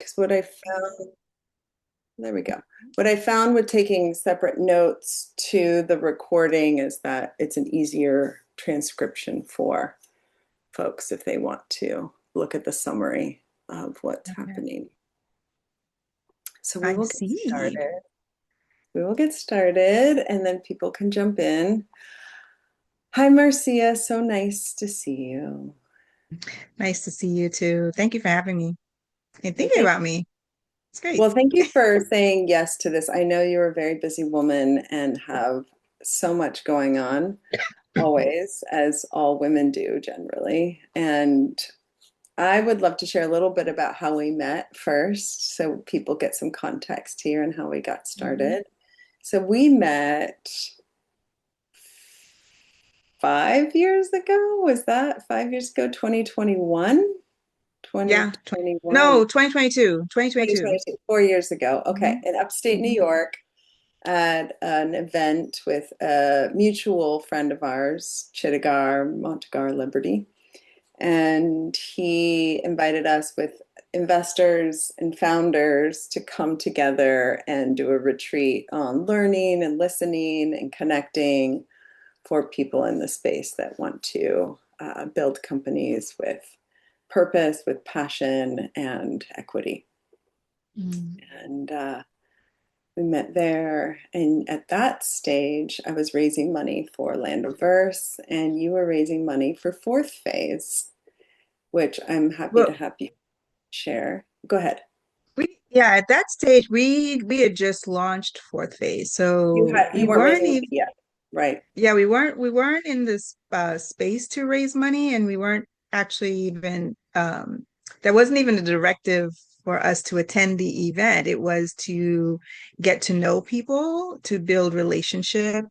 Because what I found, there we go. What I found with taking separate notes to the recording is that it's an easier transcription for folks if they want to look at the summary of what's Okay. happening. So we I will get see. started. We will get started and then people can jump in. Hi, Marcia. So nice to see you. Nice to see you too. Thank you for having me and Well, thinking about me. It's great. thank you for saying yes to this. I know you're a very busy woman and have so much going on, always, as all women do generally. And I would love to share a little bit about how we met first, so people get some context here and how we got Mhm. started. So we met 5 years ago. Was that 5 years ago? 2021? Yeah. 2021. No, 2022. 2022. 2022, 4 years ago. Okay, Mhm. in upstate New Mhm. York at an event with a mutual friend of ours, Chittagar, Montegar Liberty. And he invited us with investors and founders to come together and do a retreat on learning and listening and connecting for people in the space that want to build companies with purpose, with passion, and equity. Mm. And we met there. And at that stage, I was raising money for Land of Verse, and you were raising money for Fourth Phase, which I'm happy to Well, have you share. Go ahead. at that stage we had just launched fourth phase. So You we weren't weren't raising money even yet, right? yeah, we weren't in this space to raise money, and we weren't actually even there wasn't even a directive for us to attend the event. It was to get to know people, to build relationship,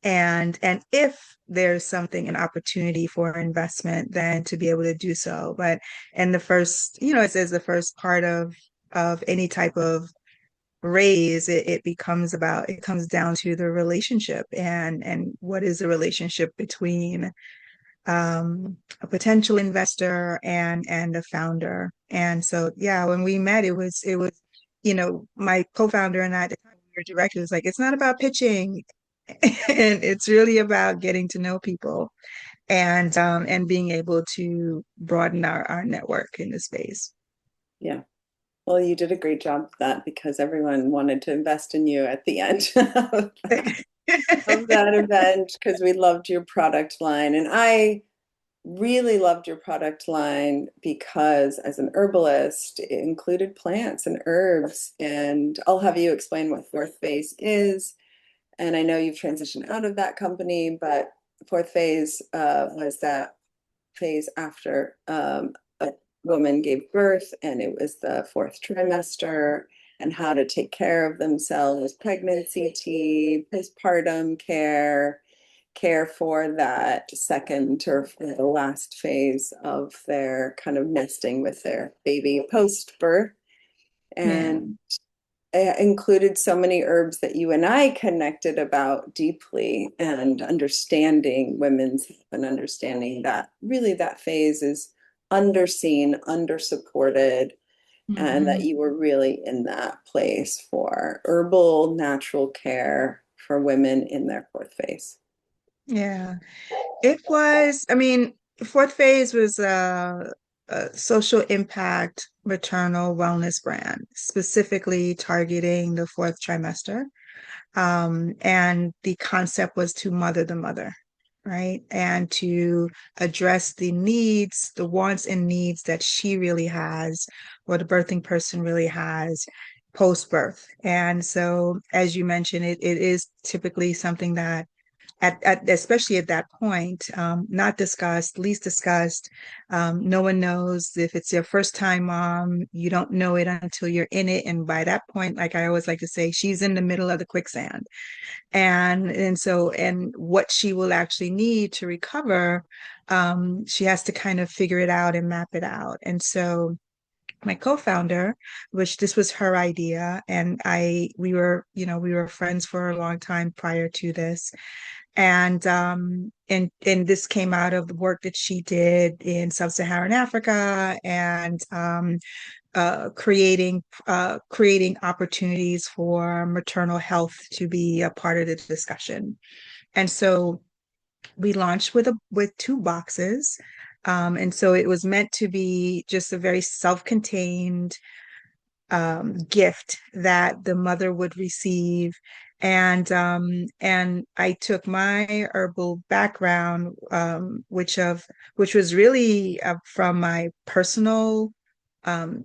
and if there's something, an opportunity for investment, then to be able to do so. But in the first, it says the first part of any type of raise, it comes down to the relationship, and what is the relationship between a potential investor and a founder. And so yeah, when we met, it was my co-founder and I at the time, we were directors, like, it's not about pitching. And it's really about getting to know people, and being able to broaden our network in the space. Yeah. Well, you did a great job of that because everyone wanted to invest in you at the end of that event because we loved your product line. And I really loved your product line because as an herbalist, it included plants and herbs. And I'll have you explain what Fourth Phase is. And I know you've transitioned out of that company, but Fourth Phase was that phase after a woman gave birth, and it was the fourth trimester, and how to take care of themselves, pregnancy tea, postpartum care, care for that second or for the last phase of their kind of nesting with their baby post birth. Yeah. And included so many herbs that you and I connected about deeply, and understanding women's health and understanding that really that phase is underseen, undersupported, and that Mhm. you were really in that place for herbal natural care for women in their fourth phase. Yeah. It was, I mean, fourth phase was a social impact maternal wellness brand, specifically targeting the fourth trimester. And the concept was to mother the mother, right? And to address the needs, the wants and needs that she really has, or the birthing person really has post birth. And so, as you mentioned, it is typically something that especially at that point, not discussed, least discussed. No one knows. If it's your first time mom, you don't know it until you're in it. And by that point, like I always like to say, she's in the middle of the quicksand. And what she will actually need to recover, she has to kind of figure it out and map it out. And so my co-founder, which this was her idea, and we were friends for a long time prior to this. And this came out of the work that she did in sub-Saharan Africa, and creating opportunities for maternal health to be a part of the discussion. And so we launched with 2 boxes. And so it was meant to be just a very self-contained gift that the mother would receive. And I took my herbal background, which was really from my personal.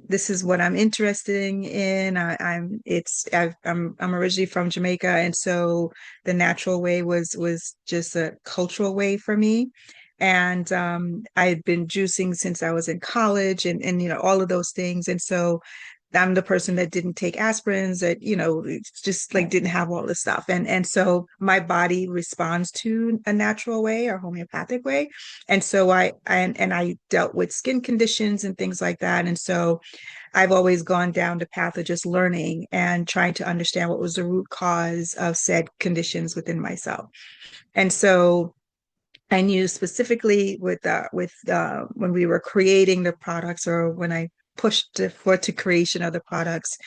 This is what I'm interested in. I'm originally from Jamaica, and so the natural way was just a cultural way for me. And I had been juicing since I was in college, and all of those things. And so I'm the person that didn't take aspirins, that it's just like didn't have all this stuff, and so my body responds to a natural way or homeopathic way. And so I dealt with skin conditions and things like that. And so I've always gone down the path of just learning and trying to understand what was the root cause of said conditions within myself. And so I knew specifically when we were creating the products, or when I pushed for to creation of the products,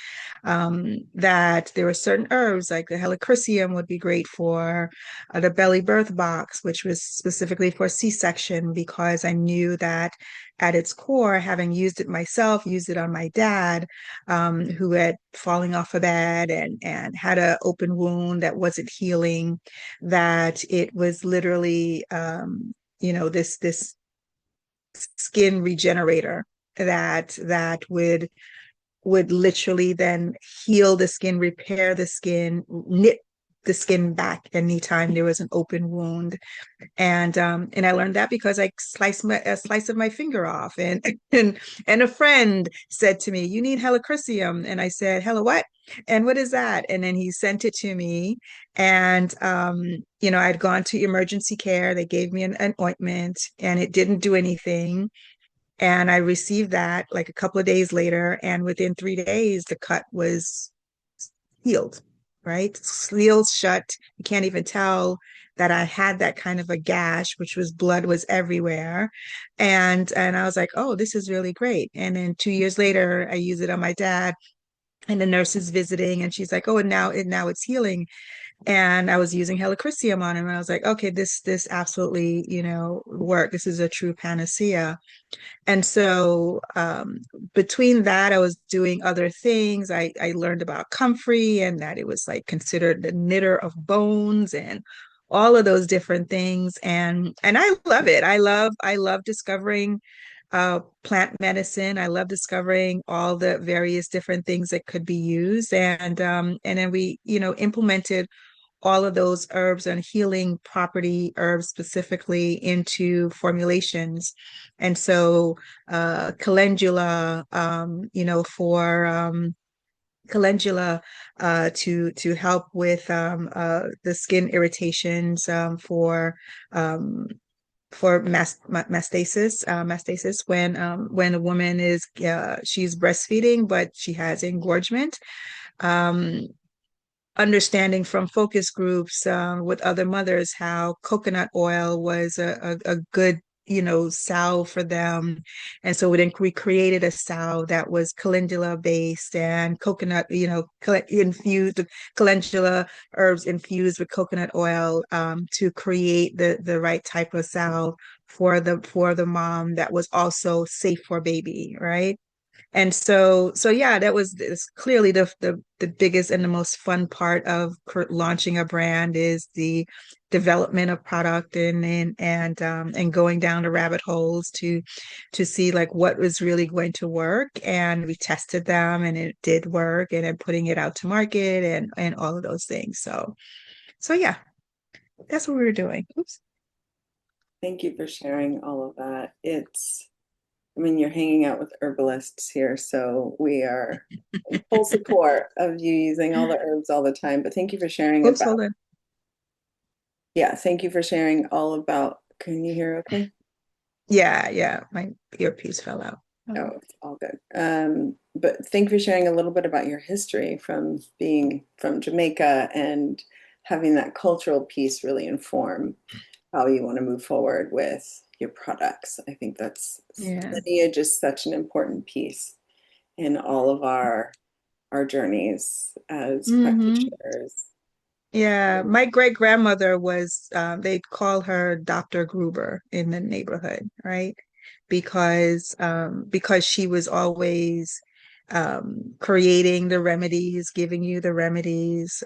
that there were certain herbs like the helichrysum would be great for the belly birth box, which was specifically for C-section, because I knew that at its core, having used it myself, used it on my dad, who had falling off a bed and had an open wound that wasn't healing, that it was literally this skin regenerator that would literally then heal the skin, repair the skin, knit the skin back anytime there was an open wound. And I learned that because I sliced a slice of my finger off, and a friend said to me, "You need helichrysum," and I said, "Hello, what? And what is that?" And then he sent it to me, and I'd gone to emergency care. They gave me an ointment, and it didn't do anything. And I received that like a couple of days later, and within 3 days, the cut was healed, right? Sealed shut. You can't even tell that I had that kind of a gash, which was blood was everywhere. And I was like, oh, this is really great. And then 2 years later, I use it on my dad. And the nurse is visiting, and she's like, "Oh, and now it's healing." And I was using helichrysum on him, and I was like, "Okay, this absolutely, work. This is a true panacea." And so between that, I was doing other things. I learned about comfrey, and that it was like considered the knitter of bones, and all of those different things. And I love it. I love discovering plant medicine. I love discovering all the various different things that could be used. And then we, implemented all of those herbs and healing property herbs specifically into formulations. And so calendula, for calendula to help with the skin irritations, um, for mastasis, when a woman is she's breastfeeding but she has engorgement. Um, Understanding from focus groups with other mothers how coconut oil was a good salve for them. And so we created a salve that was calendula based and coconut, infused calendula herbs infused with coconut oil, to create the right type of salve for the mom that was also safe for baby, right? And so yeah, that was clearly the biggest and the most fun part of launching a brand, is the development of product, and going down the rabbit holes to see like what was really going to work. And we tested them, and it did work, and then putting it out to market, and all of those things. So yeah, that's what we were doing. Oops. Thank you for sharing all of that. I mean, you're hanging out with herbalists here, so we are in full support of you using all the herbs all the time. But thank you for sharing Oops, about, hold on. yeah, thank you for sharing all about, can you hear okay? Yeah, my earpiece fell out. Oh, it's all good. But thank you for sharing a little bit about your history from being from Jamaica and having that cultural piece really inform how you want to move forward with your products. I think that's Yeah. lineage is such an important piece. in all of our journeys as Hmm. practitioners. Yeah, my great grandmother was, they'd call her Dr. Gruber in the neighborhood, right? Because she was always creating the remedies, giving you the remedies,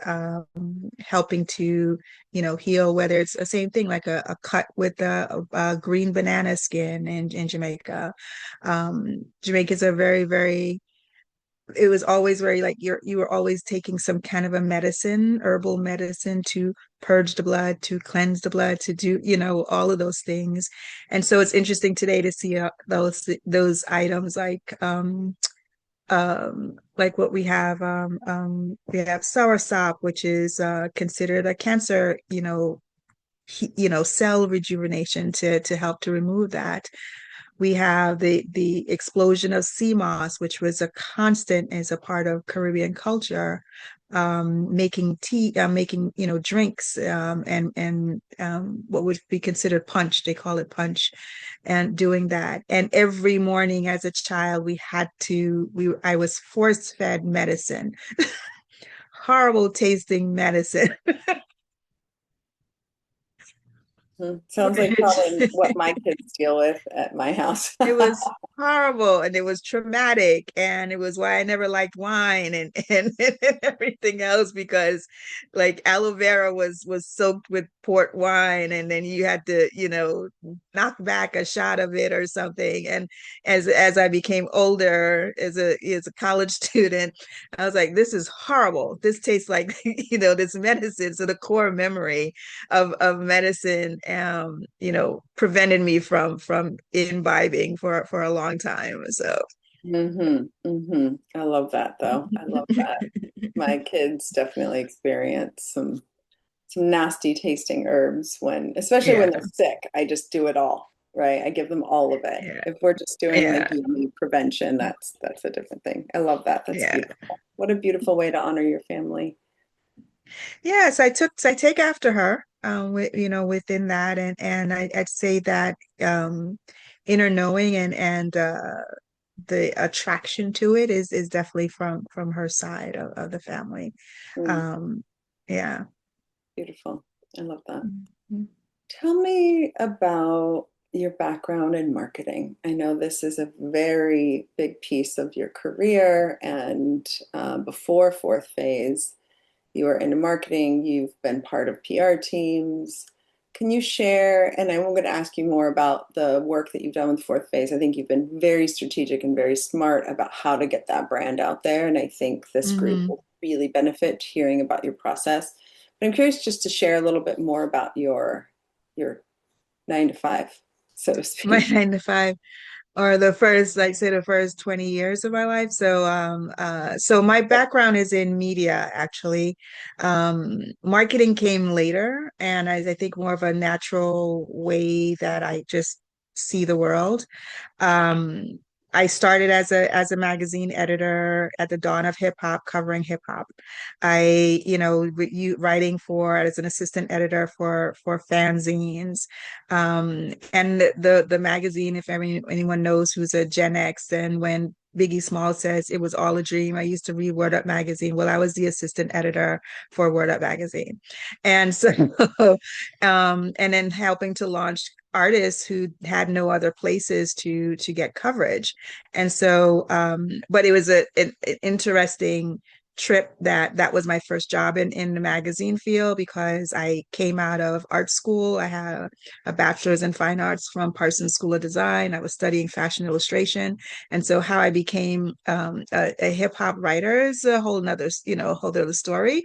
helping to, heal, whether it's the same thing like a cut with a green banana skin in Jamaica. Jamaica's a very, very it was always very like you were always taking some kind of a medicine, herbal medicine to purge the blood, to cleanse the blood, to do, all of those things. And so it's interesting today to see those items like what we have soursop, which is considered a cancer, cell rejuvenation to help to remove that. We have the explosion of sea moss, which was a constant as a part of Caribbean culture, making tea, making drinks, and what would be considered punch. They call it punch, and doing that. And every morning as a child, I was force fed medicine, horrible tasting medicine. Sounds like probably what my kids deal with at my house. It was horrible and it was traumatic, and it was why I never liked wine and everything else, because like aloe vera was soaked with port wine, and then you had to, knock back a shot of it or something. And as I became older as a college student, I was like, this is horrible. This tastes like, this medicine. So the core memory of medicine, prevented me from imbibing for a long time. So I love that though. I love that. My kids definitely experience some nasty tasting herbs when, especially when yeah, they're sick. I just do it all, right? I give them all of it. yeah, If we're just doing like yeah, yummy prevention, that's a different thing. I love that. That's yeah. beautiful. What a beautiful way to honor your family. Yes, I take after her, within that, and I'd say that inner knowing and the attraction to it is definitely from her side of the family. Mm, Um, yeah. beautiful. I love that. Mhm. Tell me about your background in marketing. I know this is a very big piece of your career, and before fourth phase, you were into marketing, you've been part of PR teams. Can you share? And I'm going to ask you more about the work that you've done with fourth phase. I think you've been very strategic and very smart about how to get that brand out there. And I think this group Hmm. will really benefit hearing about your process. But I'm curious just to share a little bit more about your 9 to 5, so to My speak. 9 to 5. Or the first, like say the first 20 years of my life. So my background is in media actually. Marketing came later, and I think more of a natural way that I just see the world. Um, I started as a magazine editor at the dawn of hip hop, covering hip hop. You writing for as an assistant editor for fanzines, and the magazine. If anyone knows who's a Gen X, then when Biggie Small says it was all a dream, I used to read Word Up magazine. Well, I was the assistant editor for Word Up magazine, and so and then helping to launch artists who had no other places to get coverage. And so but it was an interesting trip. That was my first job in the magazine field, because I came out of art school. I had a bachelor's in fine arts from Parsons School of Design. I was studying fashion illustration. And so how I became a hip hop writer is a whole nother story.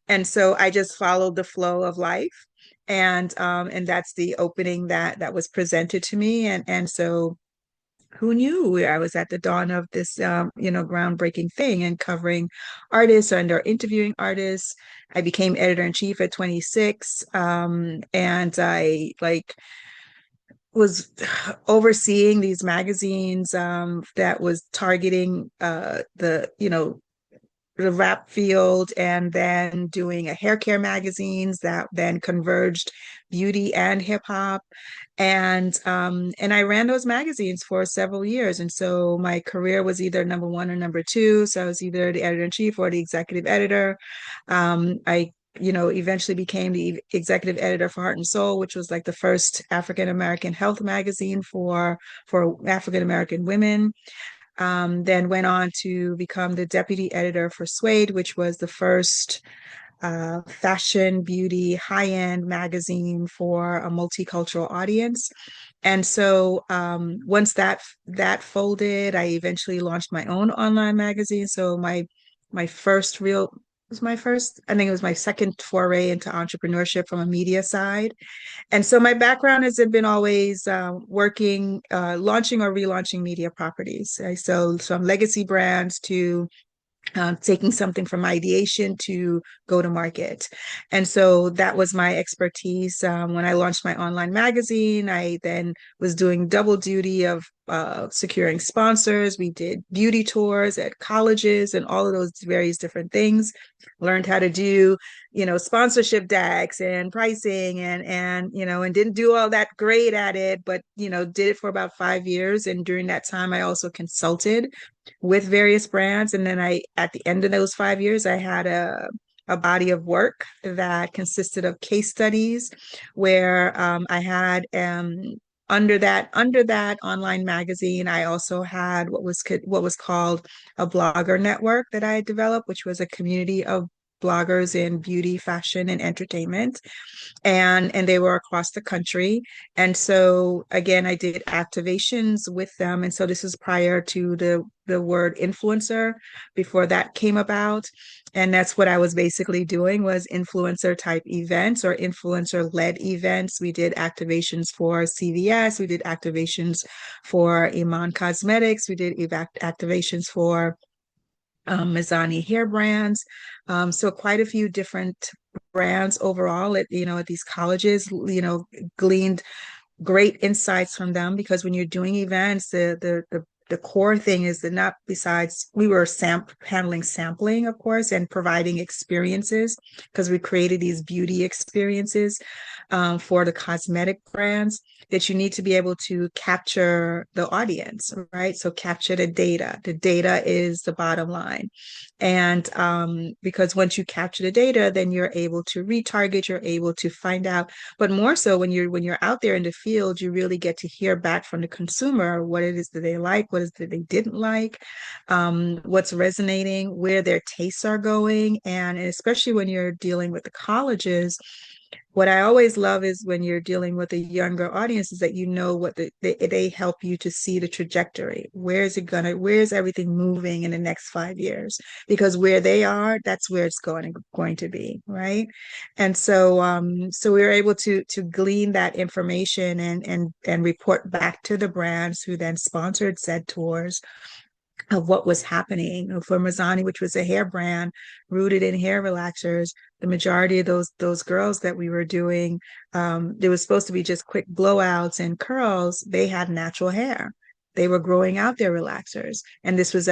And so I just followed the flow of life, and that's the opening that was presented to me. And so who knew I was at the dawn of this groundbreaking thing, and covering artists or interviewing artists. I became editor-in-chief at 26, and I like was overseeing these magazines that was targeting the rap field, and then doing a hair care magazines that then converged beauty and hip hop. And I ran those magazines for several years. And so my career was either number one or number two. So I was either the editor-in-chief or the executive editor. I eventually became the executive editor for Heart and Soul, which was like the first African American health magazine for African American women. Then went on to become the deputy editor for Suede, which was the first fashion, beauty, high-end magazine for a multicultural audience. And so once that folded, I eventually launched my own online magazine. So my first real was my first, I think it was my second foray into entrepreneurship from a media side. And so my background has been always working, launching or relaunching media properties. So from legacy brands to taking something from ideation to go to market. And so that was my expertise. When I launched my online magazine, I then was doing double duty of securing sponsors. We did beauty tours at colleges and all of those various different things. Learned how to do, sponsorship decks and pricing and didn't do all that great at it, but did it for about 5 years. And during that time, I also consulted with various brands. And then at the end of those 5 years, I had a body of work that consisted of case studies where I had under that online magazine, I also had what was called a blogger network that I had developed, which was a community of bloggers in beauty, fashion, and entertainment, and they were across the country. And so again, I did activations with them. And so this is prior to the word influencer, before that came about. And that's what I was basically doing, was influencer type events or influencer led events. We did activations for CVS, we did activations for Iman Cosmetics, we did activations for Mizani hair brands. So quite a few different brands overall at these colleges, gleaned great insights from them, because when you're doing events, the core thing is that, not besides, we were handling sampling, of course, and providing experiences, because we created these beauty experiences for the cosmetic brands, that you need to be able to capture the audience, right? So capture the data. The data is the bottom line. And because once you capture the data, then you're able to retarget, you're able to find out. But more so when you're out there in the field, you really get to hear back from the consumer what it is that they like, what is that they didn't like, what's resonating, where their tastes are going. And especially when you're dealing with the colleges, what I always love is when you're dealing with a younger audience, is that what they help you to see the trajectory. Where's everything moving in the next 5 years? Because where they are, that's where it's going to be, right? And so we were able to glean that information and report back to the brands, who then sponsored said tours of what was happening for Mazzani, which was a hair brand rooted in hair relaxers. The majority of those girls that we were doing, there was supposed to be just quick blowouts and curls. They had natural hair. They were growing out their relaxers. And this was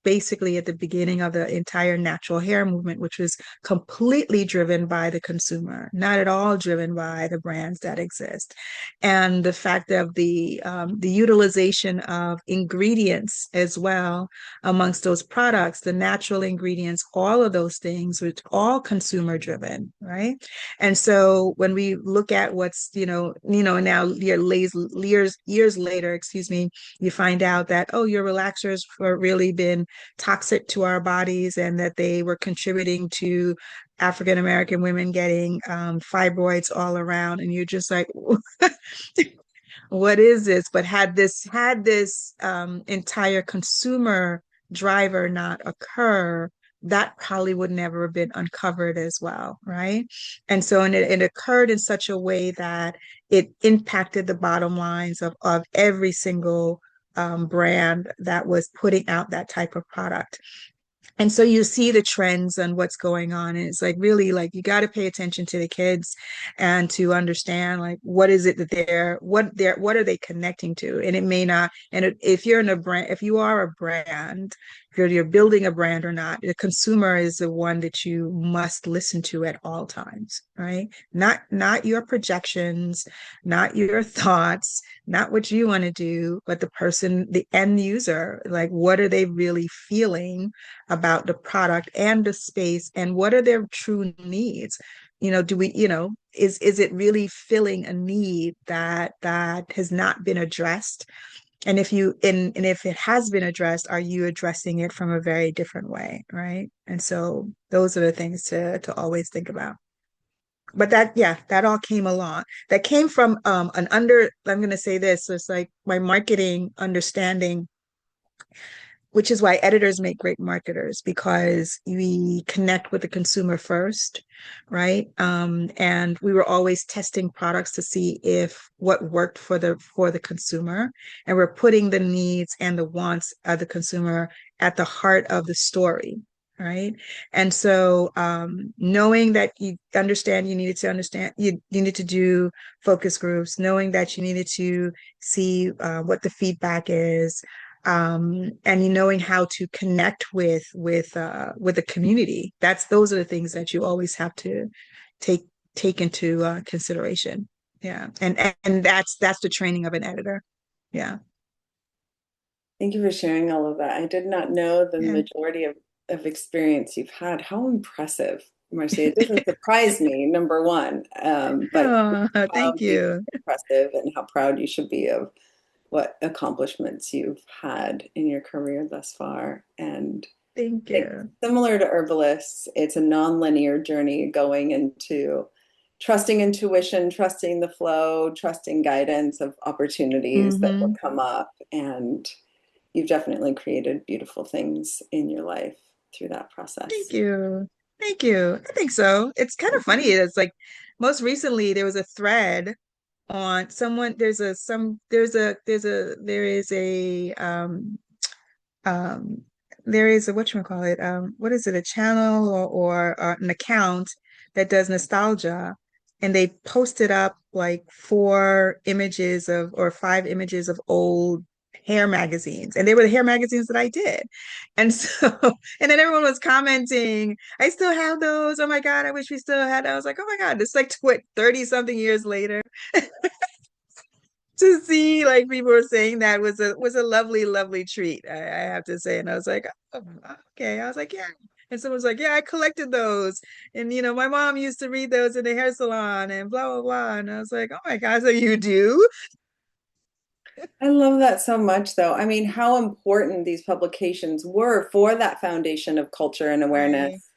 basically at the beginning of the entire natural hair movement, which was completely driven by the consumer, not at all driven by the brands that exist. And the fact of the utilization of ingredients as well amongst those products, the natural ingredients, all of those things, which all consumer driven, right? And so when we look at what's, now years later, excuse me, you find out that, oh, your relaxers were really been toxic to our bodies, and that they were contributing to African American women getting fibroids all around. And you're just like, what is this? But had this entire consumer driver not occur, that probably would never have been uncovered as well, right? And it occurred in such a way that it impacted the bottom lines of every single brand that was putting out that type of product. And so you see the trends and what's going on. And it's like, really, like, you got to pay attention to the kids and to understand, like, what is it that what are they connecting to? And it may not, if you're in a brand, if you are a brand, you're building a brand or not, the consumer is the one that you must listen to at all times, right? Not your projections, not your thoughts, not what you want to do, but the person, the end user, like what are they really feeling about the product and the space, and what are their true needs? Do we, is it really filling a need that has not been addressed? And if it has been addressed, are you addressing it from a very different way, right? And so those are the things to always think about. But that all came along. That came from I'm going to say this, so it's like my marketing understanding, which is why editors make great marketers, because we connect with the consumer first, right? And we were always testing products to see if what worked for the consumer, and we're putting the needs and the wants of the consumer at the heart of the story. Right. And so knowing that you needed to understand, you needed to do focus groups, knowing that you needed to see what the feedback is, and you knowing how to connect with the community. Those are the things that you always have to take take into consideration. Yeah, and that's the training of an editor. Yeah, Thank you for sharing all of that. I did not know the yeah. majority of experience you've had. How impressive, Marcia. It doesn't surprise me, number one, but Oh, thank wildly you, impressive, and how proud you should be of what accomplishments you've had in your career thus far. And thank I think you. similar to herbalists, it's a non-linear journey going into trusting intuition, trusting the flow, trusting guidance of opportunities that will Hmm. come up. And you've definitely created beautiful things in your life through that Thank process. you. Thank you. I think so. It's kind of funny. It's like most recently there was a thread on someone there is a um there is a whatchamacallit, what is it, a channel or an account that does nostalgia, and they posted up like 4 images of or 5 images of old hair magazines, and they were the hair magazines that I did. And so and then everyone was commenting, I still have those, oh my God, I wish we still had. I was like, oh my God, it's like what, 30 something years later. To see like people were saying that was a lovely, lovely treat, I have to say. And I was like, oh, okay. I was like, yeah. And someone was like, yeah, I collected those. And my mom used to read those in the hair salon and blah blah blah. And I was like, oh my God, so you do? I love that so much, though. I mean, how important these publications were for that foundation of culture and Right, awareness.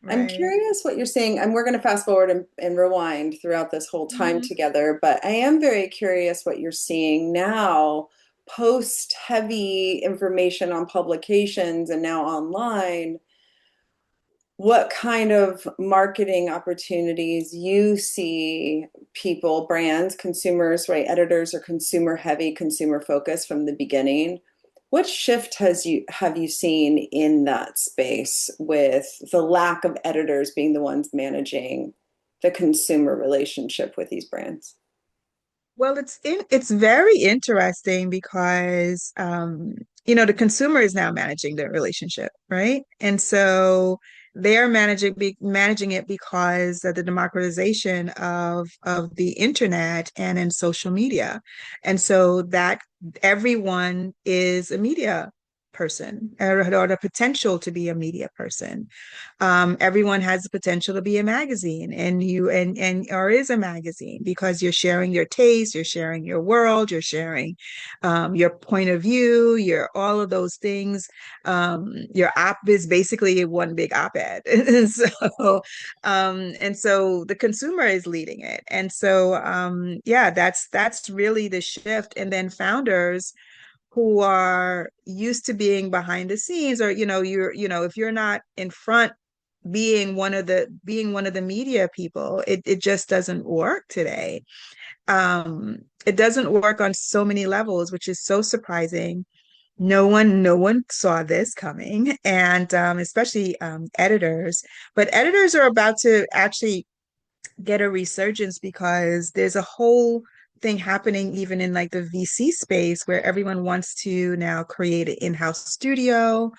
I'm right. curious what you're seeing, and we're going to fast forward and rewind throughout this whole time Hmm. together, but I am very curious what you're seeing now, post heavy information on publications and now online. What kind of marketing opportunities you see people, brands, consumers, right? Editors are consumer heavy, consumer focused from the beginning. What shift have you seen in that space with the lack of editors being the ones managing the consumer relationship with these brands? Well, it's very interesting because the consumer is now managing their relationship, right? And so they are managing it because of the democratization of the internet and in social media. And so that everyone is a media person, or the potential to be a media person. Everyone has the potential to be a magazine, and or is a magazine, because you're sharing your taste, you're sharing your world, you're sharing your point of view, your all of those things. Your op is basically one big op-ed. And so the consumer is leading it. And so yeah, that's really the shift. And then founders who are used to being behind the scenes, or if you're not in front being one of the media people, it just doesn't work today. It doesn't work on so many levels, which is so surprising. No one saw this coming, and especially editors. But editors are about to actually get a resurgence, because thing happening even in like the VC space where everyone wants to now create an in-house studio.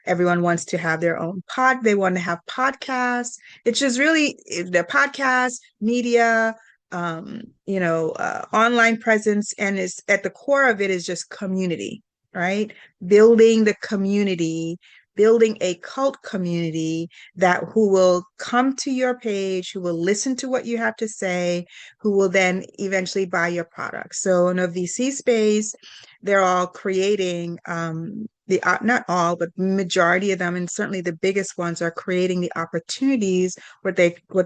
Everyone wants to have their own they want to have podcasts. It's just really the podcast, media, online presence, and is at the core of it is just community, right? Building the community, building a cult community that who will come to your page, who will listen to what you have to say, who will then eventually buy your product. So in a VC space, they're all creating the not all, but majority of them, and certainly the biggest ones are creating the opportunities. What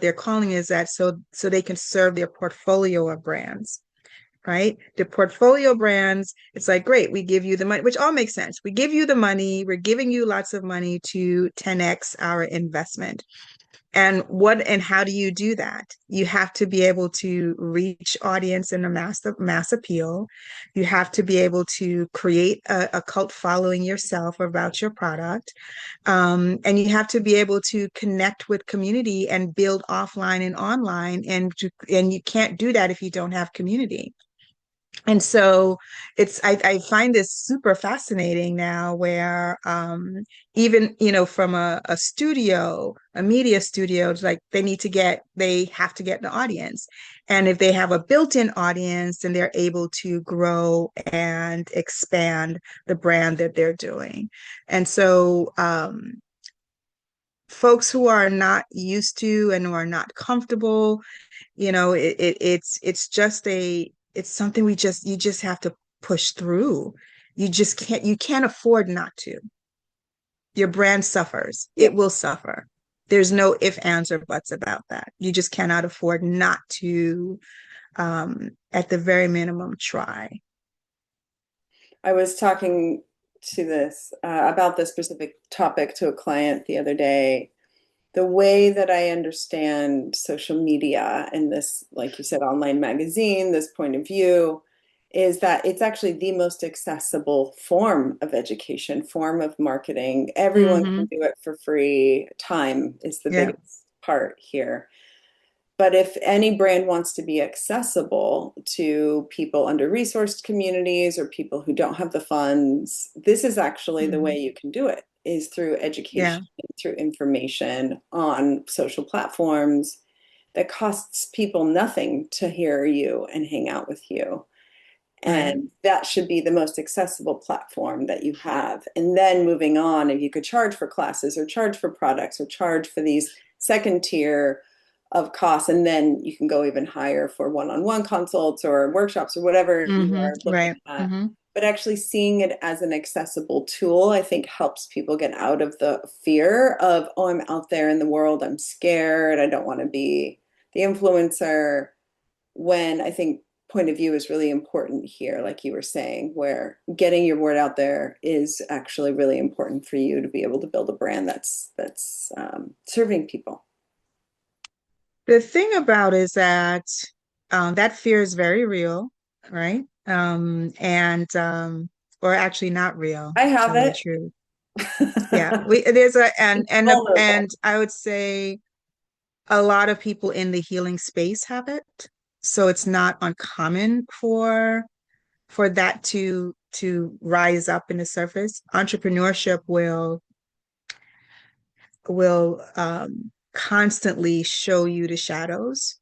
they're calling is that so they can serve their portfolio of brands, right? The portfolio brands, it's like, great, we give you the money, which all makes sense. We give you the money, we're giving you lots of money to 10x our investment. And how do you do that? You have to be able to reach audience in a mass appeal. You have to be able to create a cult following yourself about your product. And you have to be able to connect with community and build offline and online. And you can't do that if you don't have community. And so I find this super fascinating now where even, from a studio, a media studio, it's like they have to get the audience. And if they have a built-in audience, then they're able to grow and expand the brand that they're doing. And so folks who are not used to and who are not comfortable, it's just it's something you just have to push through. You can't afford not to. Your brand suffers. Yeah. It will suffer. There's no ifs, ands, or buts about that. You just cannot afford not to, at the very minimum, try. I was talking to this about this specific topic to a client the other day. The way that I understand social media and this, like you said, online magazine, this point of view, is that it's actually the most accessible form of education, form of marketing. Everyone can Hmm. do it for free. Time is the Yeah. biggest part here. But if any brand wants to be accessible to people under resourced communities or people who don't have the funds, this is actually the way Hmm. you can do it, is through Yeah. education, through information on social platforms that costs people nothing to hear you and hang out with you. Right. And that should be the most accessible platform that you have. And then moving on, if you could charge for classes or charge for products or charge for these second tier of costs, and then you can go even higher for one-on-one consults or workshops or whatever you Hmm. are looking Right. at. Hmm. But actually seeing it as an accessible tool, I think helps people get out of the fear of, oh, I'm out there in the world, I'm scared, I don't want to be the influencer, when I think point of view is really important here, like you were saying, where getting your word out there is actually really important for you to be able to build a brand that's serving people. The thing about is that that fear is very real, right? Or actually not real, I to have tell you the it. truth. Yeah, we there's a Vulnerable. and I would say a lot of people in the healing space have it. So it's not uncommon for that to rise up in the surface. Entrepreneurship will constantly show you the shadows,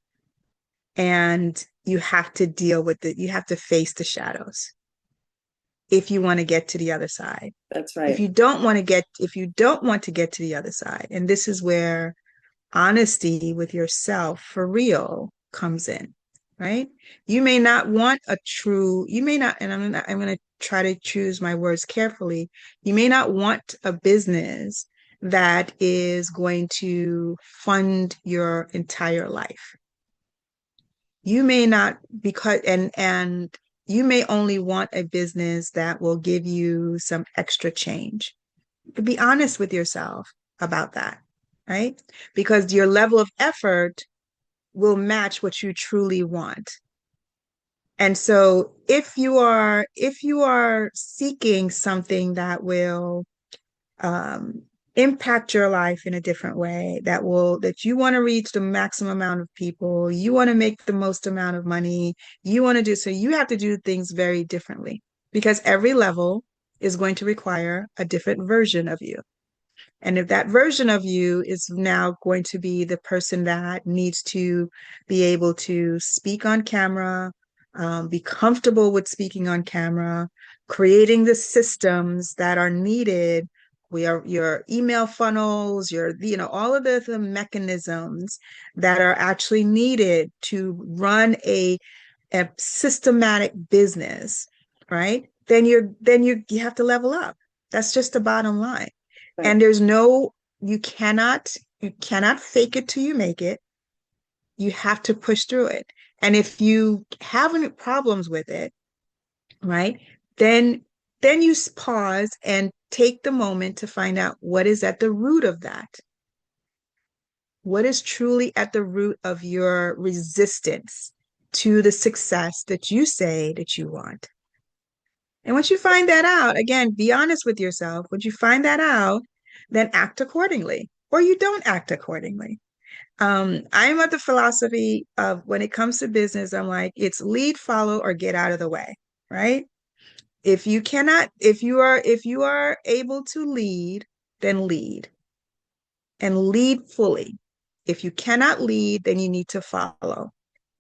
and you have to deal with it. You have to face the shadows if you want to get to the other side. That's right. If you don't want to get to the other side, and this is where honesty with yourself for real comes in, right? You may not, and I'm going to try to choose my words carefully. You may not want a business that is going to fund your entire life. You may not because and you may only want a business that will give you some extra change. But be honest with yourself about that, right? Because your level of effort will match what you truly want. And so if you are seeking something that will impact your life in a different way that you want to reach the maximum amount of people, you want to make the most amount of money, you want to do so you have to do things very differently because every level is going to require a different version of you. And if that version of you is now going to be the person that needs to be able to speak on camera, be comfortable with speaking on camera, creating the systems that are needed, we are your email funnels, all of the mechanisms that are actually needed to run a systematic business, right? You have to level up. That's just the bottom line. Right. And there's no, you cannot fake it till you make it. You have to push through it. And if you have any problems with it, right, then you pause and take the moment to find out what is at the root of that. What is truly at the root of your resistance to the success that you say that you want? And once you find that out, again, be honest with yourself. Once you find that out, then act accordingly, or you don't act accordingly. I'm of the philosophy of when it comes to business, I'm like, it's lead, follow, or get out of the way, right? If you are able to lead, then lead and lead fully. If you cannot lead, then you need to follow.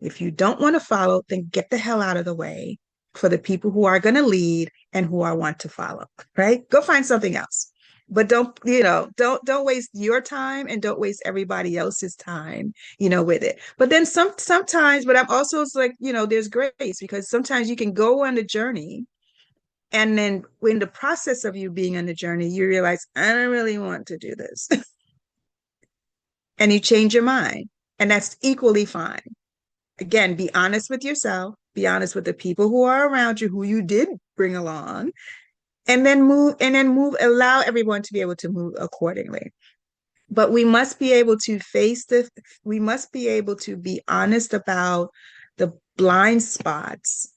If you don't want to follow, then get the hell out of the way for the people who are going to lead and who I want to follow, right? Go find something else. But don't waste your time and don't waste everybody else's time, with it. But then sometimes, but I'm also like, there's grace because sometimes you can go on the journey and then in the process of you being on the journey, you realize, I don't really want to do this. And you change your mind. And that's equally fine. Again, be honest with yourself, be honest with the people who are around you, who you did bring along, and then move, allow everyone to be able to move accordingly. But we must be able to be honest about the blind spots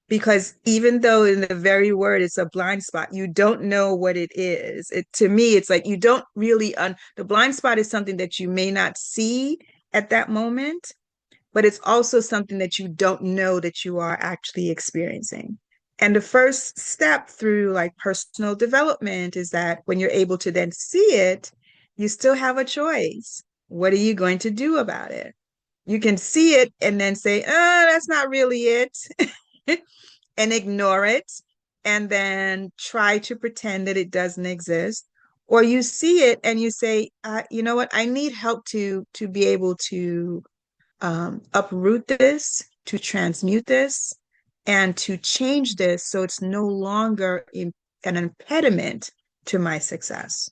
because even though in the very word it's a blind spot, you don't know what it is. To me, it's like you don't really the blind spot is something that you may not see at that moment, but it's also something that you don't know that you are actually experiencing. And the first step through like personal development is that when you're able to then see it, you still have a choice. What are you going to do about it? You can see it and then say, that's not really it, and ignore it, and then try to pretend that it doesn't exist. Or you see it and you say, you know what, I need help to be able to uproot this, to transmute this, and to change this so it's no longer an impediment to my success,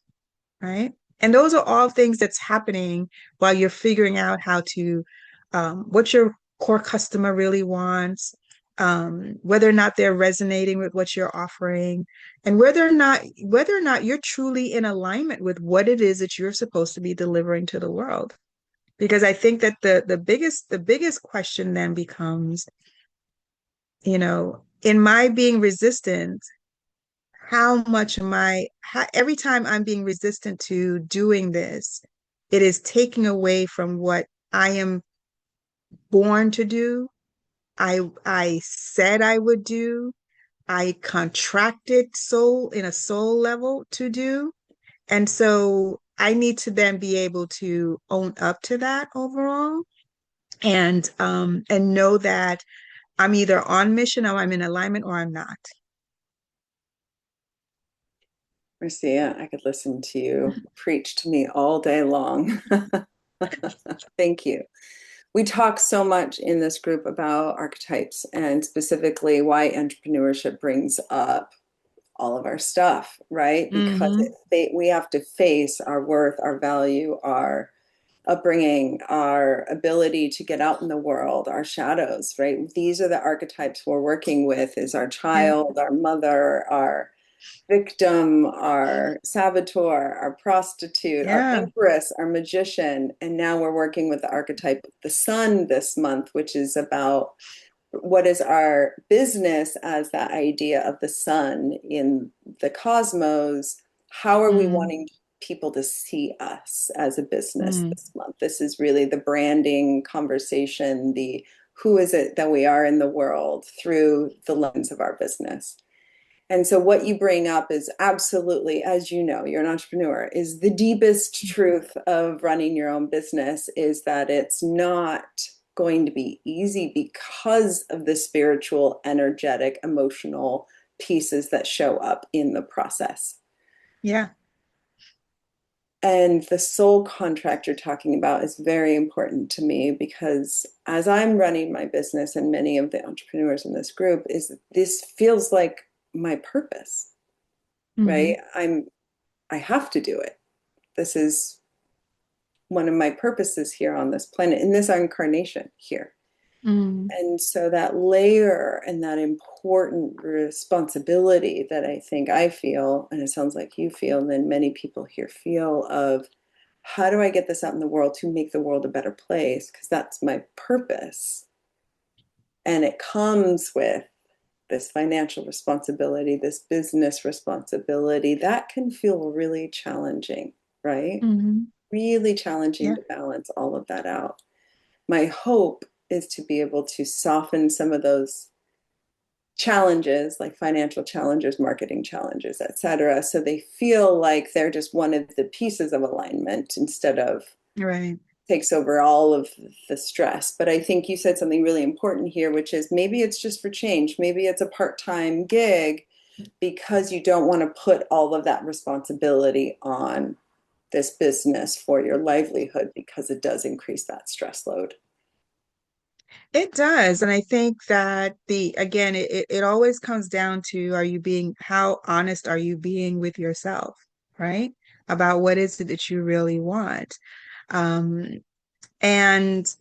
right? And those are all things that's happening while you're figuring out how to, what your core customer really wants, whether or not they're resonating with what you're offering, and whether or not you're truly in alignment with what it is that you're supposed to be delivering to the world. Because I think that the biggest question then becomes, in my being resistant, how much every time I'm being resistant to doing this, it is taking away from what I am born to do. I said I would do. I contracted in a soul level to do. And so I need to then be able to own up to that overall and know that I'm either on mission or I'm in alignment or I'm not. Marcia, I could listen to you preach to me all day long. Thank you. We talk so much in this group about archetypes and specifically why entrepreneurship brings up all of our stuff, right? Because Mm-hmm. we have to face our worth, our value, our upbringing, our ability to get out in the world, our shadows, right? These are the archetypes we're working with is our Yeah. child, our mother, our victim, our saboteur, our prostitute, our Yeah. empress, our magician. And now we're working with the archetype of the sun this month, which is about what is our business as that idea of the sun in the cosmos. How are we Mm-hmm. wanting people to see us as a business Mm. this month. This is really the branding conversation, the who is it that we are in the world through the lens of our business. And so what you bring up is absolutely, as you know, you're an entrepreneur, is the deepest truth of running your own business is that it's not going to be easy because of the spiritual, energetic, emotional pieces that show up in the process. Yeah. And the soul contract you're talking about is very important to me because as I'm running my business and many of the entrepreneurs in this group is this feels like my purpose, Mm-hmm. right? I have to do it. This is one of my purposes here on this planet in this incarnation here. Mm-hmm. And so that layer and that important responsibility that I think I feel, and it sounds like you feel, and then many people here feel of how do I get this out in the world to make the world a better place? Because that's my purpose. And it comes with this financial responsibility, this business responsibility, that can feel really challenging, right? Mm-hmm. Really challenging Yeah. to balance all of that out. My hope is to be able to soften some of those challenges like financial challenges, marketing challenges, et cetera, so they feel like they're just one of the pieces of alignment instead of Right. takes over all of the stress. But I think you said something really important here, which is maybe it's just for change. Maybe it's a part-time gig because you don't want to put all of that responsibility on this business for your livelihood because it does increase that stress load. It does. And I think that again, it always comes down to how honest are you being with yourself, right? About what is it that you really want. Um, and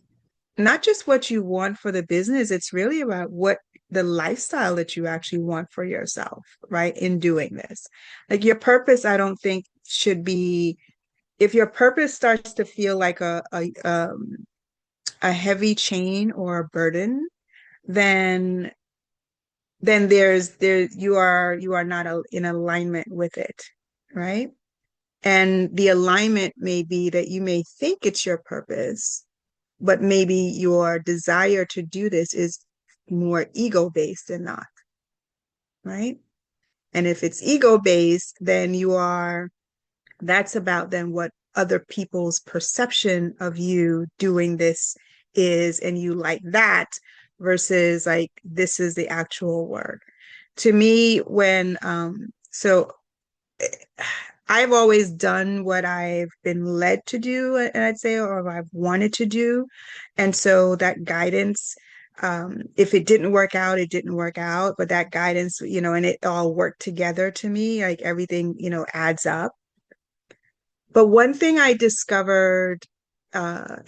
not just what you want for the business, it's really about what the lifestyle that you actually want for yourself, right? In doing this. Like your purpose, I don't think should be, if your purpose starts to feel like a heavy chain or a burden, then you are not in alignment with it, right? And the alignment may be that you may think it's your purpose, but maybe your desire to do this is more ego based than not, right? And if it's ego based, then that's about then what other people's perception of you doing this is, and you like that versus like this is the actual work. To me, so I've always done what I've been led to do, and I'd say, or I've wanted to do. And so that guidance, if it didn't work out, it didn't work out, but that guidance, and it all worked together to me, like everything, adds up. But one thing I discovered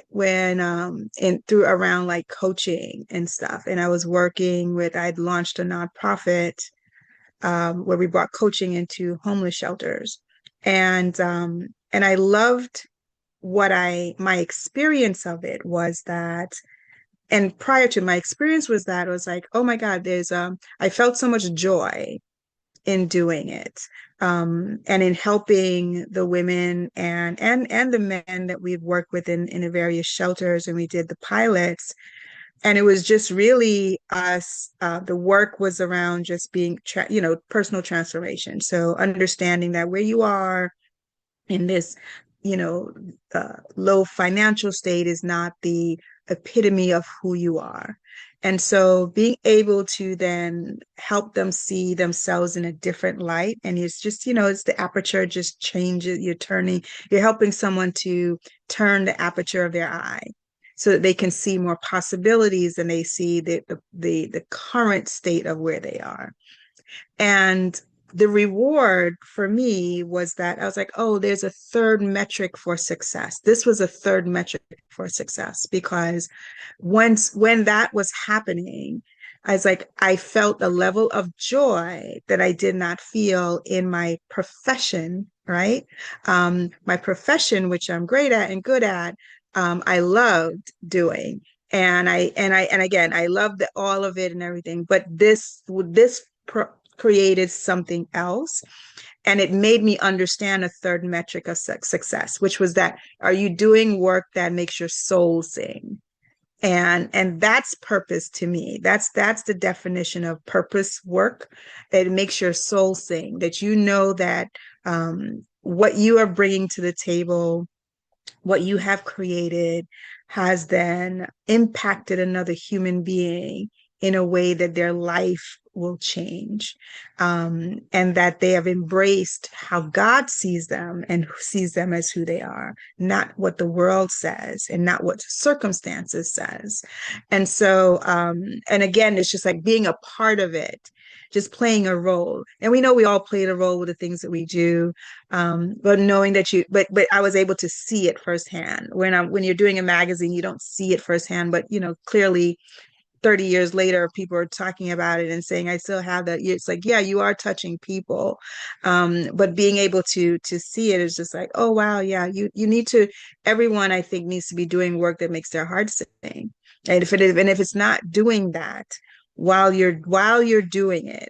when in through around like coaching and stuff, and I'd launched a nonprofit where we brought coaching into homeless shelters, and I loved my experience of it was that. And prior to my experience was that I was like, oh my God, I felt so much joy in doing it, and in helping the women and the men that we've worked with in the various shelters, and we did the pilots, and it was just really us. The work was around just being personal transformation, so understanding that where you are in this, you know, low financial state is not the epitome of who you are. And so being able to then help them see themselves in a different light. And it's just, it's the aperture just changes. You're helping someone to turn the aperture of their eye so that they can see more possibilities than they see the current state of where they are. And the reward for me was that I was like, oh, there's a third metric for success. This was a third metric for success because when that was happening, I was like, I felt a level of joy that I did not feel in my profession, right? My profession, which I'm great at and good at, I loved doing. And again, I loved all of it and everything. But this created something else. And it made me understand a third metric of success, which was that, are you doing work that makes your soul sing? And that's purpose to me. That's the definition of purpose work. That it makes your soul sing, that you know that what you are bringing to the table, what you have created, has then impacted another human being in a way that their life will change, and that they have embraced how God sees them and sees them as who they are, not what the world says and not what circumstances says. And so, and again, it's just like being a part of it, just playing a role. And we know we all played a role with the things that we do, but knowing that but I was able to see it firsthand. When you're doing a magazine, you don't see it firsthand, but clearly 30 years later, people are talking about it and saying, I still have that. It's like, yeah, you are touching people. But being able to see it is just like, oh, wow, yeah, you need to, everyone I think needs to be doing work that makes their heart sing. And if it's not doing that while you're doing it,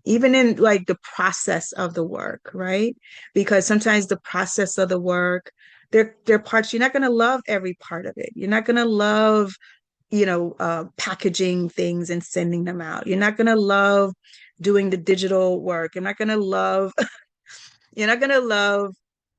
even in like the process of the work, right? Because sometimes the process of the work, there are parts you're not going to love every part of it. You're not going to love packaging things and sending them out. You're not going to love doing the digital work. You're not going to love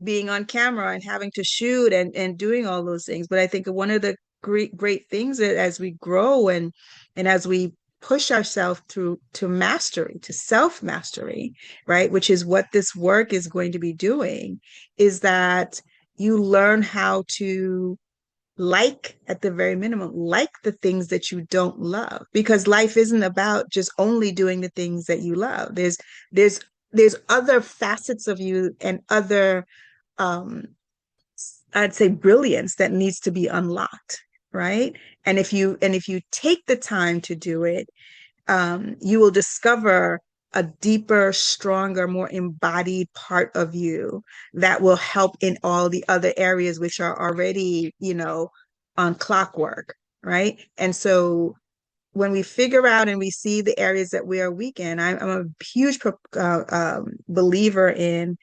being on camera and having to shoot and doing all those things. But I think one of the great things as we grow and as we push ourselves through to mastery, to self-mastery, right? Which is what this work is going to be doing, is that you learn how to at the very minimum, like the things that you don't love, because life isn't about just only doing the things that you love. There's there's other facets of you and other um I'd say brilliance that needs to be unlocked, right? And if you take the time to do it, you will discover a deeper, stronger, more embodied part of you that will help in all the other areas which are already, on clockwork, right? And so when we figure out and we see the areas that we are weak in, I'm a huge believer in,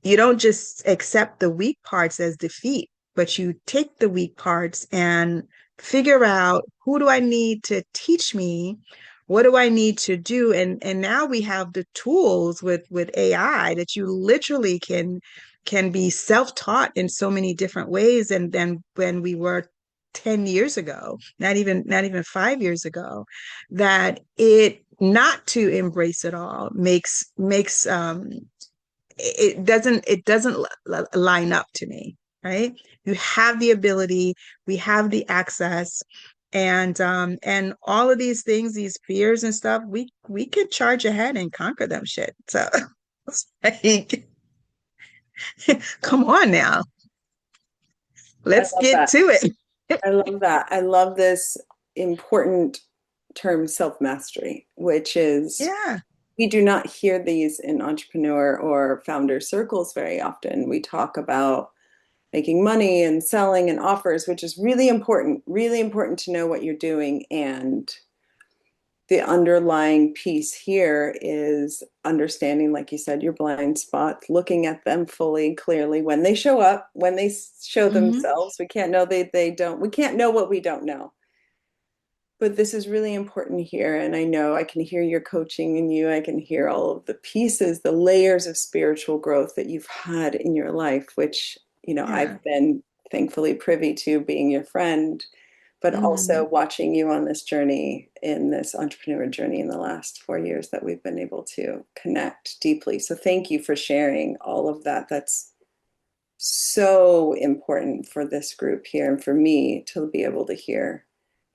you don't just accept the weak parts as defeat, but you take the weak parts and figure out, who do I need to teach me? What do I need to do? And now we have the tools with AI that you literally can be self-taught in so many different ways than when we were 10 years ago, not even 5 years ago, that it not to embrace it all makes it doesn't line up to me, right? You have the ability, we have the access, and all of these things, these fears and stuff, we could charge ahead and conquer them shit. So it's like, come on now, I let's love get that. to it. I love that. I love this important term, self-mastery, which is, Yeah. we do not hear these in entrepreneur or founder circles very often. We talk about making money and selling and offers, which is really important to know what you're doing. And the underlying piece here is understanding, like you said, your blind spots, looking at them fully, clearly when they show up, when they show Hmm. themselves. We can't know they don't, we can't know what we don't know. But this is really important here. And I know I can hear your coaching in you. I can hear all of the pieces, the layers of spiritual growth that you've had in your life, which, Yeah. I've been thankfully privy to being your friend, but also Hmm. watching you on this journey, in this entrepreneur journey in the last 4 years, that we've been able to connect deeply. So thank you for sharing all of that. That's so important for this group here and for me to be able to hear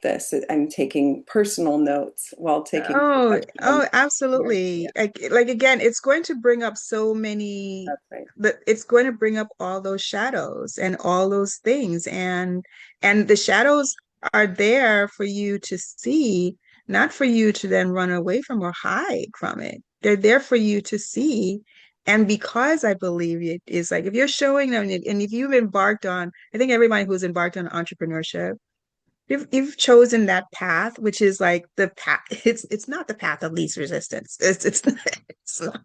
this. I'm taking personal notes while taking professional Oh, notes here. Yeah, absolutely. Like again, it's going to bring up so many, that's right. it's going to bring up all those shadows and all those things. And the shadows are there for you to see, not for you to then run away from or hide from it. They're there for you to see. And because I believe it is like, if you're showing them, and if you've embarked on, I think everybody who's embarked on entrepreneurship, you've chosen that path, which is like the path. It's not the path of least resistance. It's not,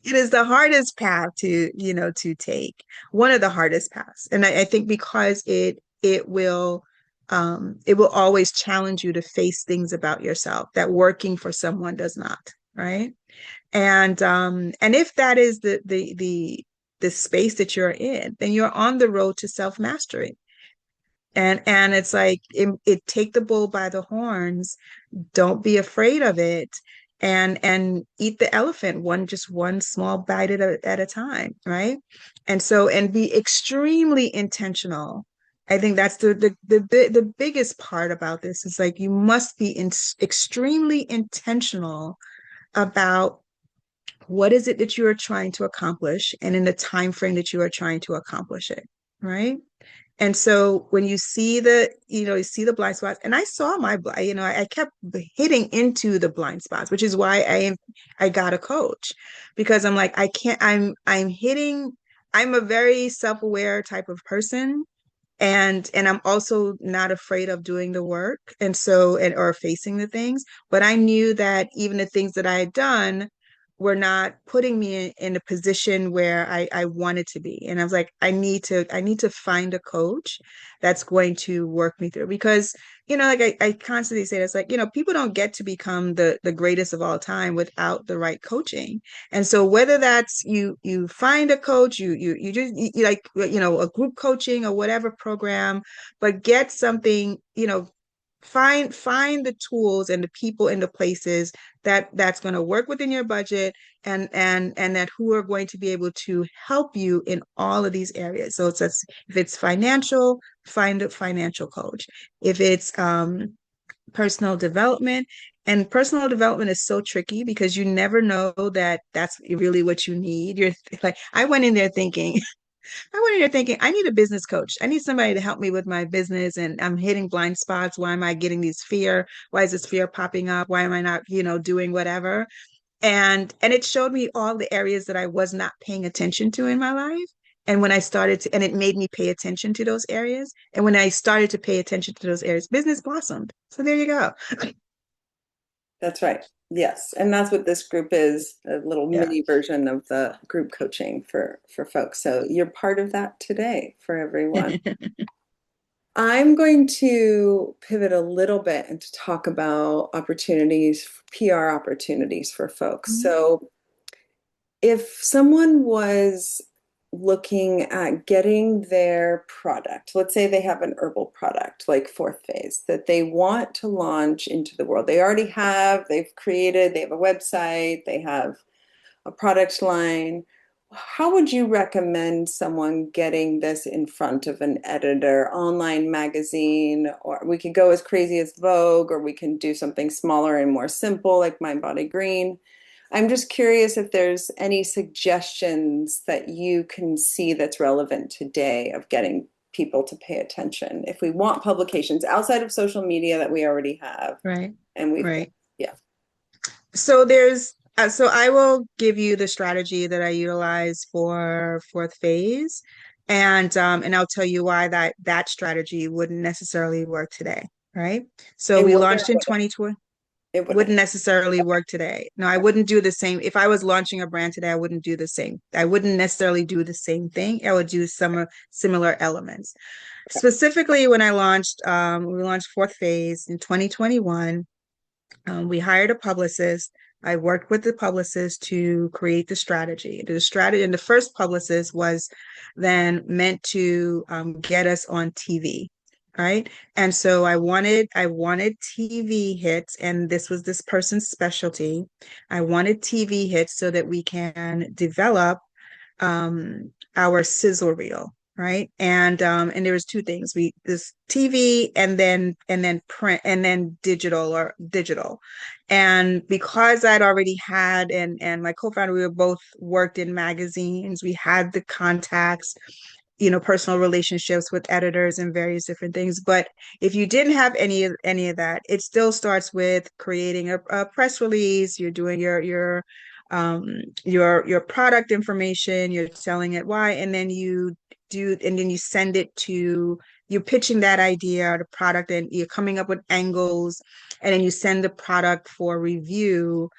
it is the hardest path to, to take. One of the hardest paths. And I think because it will always challenge you to face things about yourself that working for someone does not, right? And if that is the space that you're in, then you're on the road to self-mastery. And it's like it take the bull by the horns, don't be afraid of it, and eat the elephant just one small bite at a time, right? And be extremely intentional. I think that's the biggest part about this is like you must be extremely intentional about what is it that you are trying to accomplish and in the time frame that you are trying to accomplish it, right? And so when you see you see the blind spots, and I saw I kept hitting into the blind spots, which is why I got a coach, because I'm like, I can't, I'm a very self-aware type of person. And I'm also not afraid of doing the work or facing the things. But I knew that even the things that I had done were not putting me in a position where I wanted to be. And I was like, I need to find a coach that's going to work me through because, like I constantly say this, like, people don't get to become the greatest of all time without the right coaching. And so whether that's you find a coach, you just like, a group coaching or whatever program, but get something, find the tools and the people and the places that's going to work within your budget and that who are going to be able to help you in all of these areas. So if it's financial, find a financial coach. If it's personal development, and personal development is so tricky because you never know that that's really what you need. You're like, I went in there thinking, I need a business coach. I need somebody to help me with my business, and I'm hitting blind spots. Why am I getting these fear? Why is this fear popping up? Why am I not, doing whatever? And it showed me all the areas that I was not paying attention to in my life. And when I started to, and it made me pay attention to those areas. And when I started to pay attention to those areas, business blossomed. So there you go. That's right. Yes. And that's what this group is, a little Yeah. mini version of the group coaching for folks. So you're part of that today for everyone. I'm going to pivot a little bit and to talk about opportunities, PR opportunities for folks. Mhm. So if someone was looking at getting their product, let's say they have an herbal product like fourth phase that they want to launch into the world. They already have, they've created, they have a website, they have a product line. How would you recommend someone getting this in front of an editor, online magazine, or we could go as crazy as Vogue, or we can do something smaller and more simple like Mind Body Green. I'm just curious if there's any suggestions that you can see that's relevant today of getting people to pay attention. If we want publications outside of social media that we already have, Right. and we've got, Right. yeah. So I will give you the strategy that I utilize for fourth phase, and I'll tell you why that strategy wouldn't necessarily work today, right? So It we wouldn't, launched in 2020, it wouldn't. wouldn't necessarily work today. No, I wouldn't do the same. If I was launching a brand today, I wouldn't do the same. I wouldn't necessarily do the same thing. I would do some similar elements. Specifically, when we launched fourth phase in 2021. We hired a publicist. I worked with the publicist to create the strategy. The strategy, and the first publicist was then meant to get us on TV, right? And so I wanted TV hits, and this was this person's specialty. I wanted TV hits so that we can develop our sizzle reel, right? And there was two things. We this TV and then print and then digital. And because I'd already had and my co-founder, we were both worked in magazines, we had the contacts, personal relationships with editors and various different things. But if you didn't have any of that, it still starts with creating a press release. You're doing your product information, you're selling it why, and then you and then you send it to, you're pitching that idea or the product, and you're coming up with angles, and then you send the product for review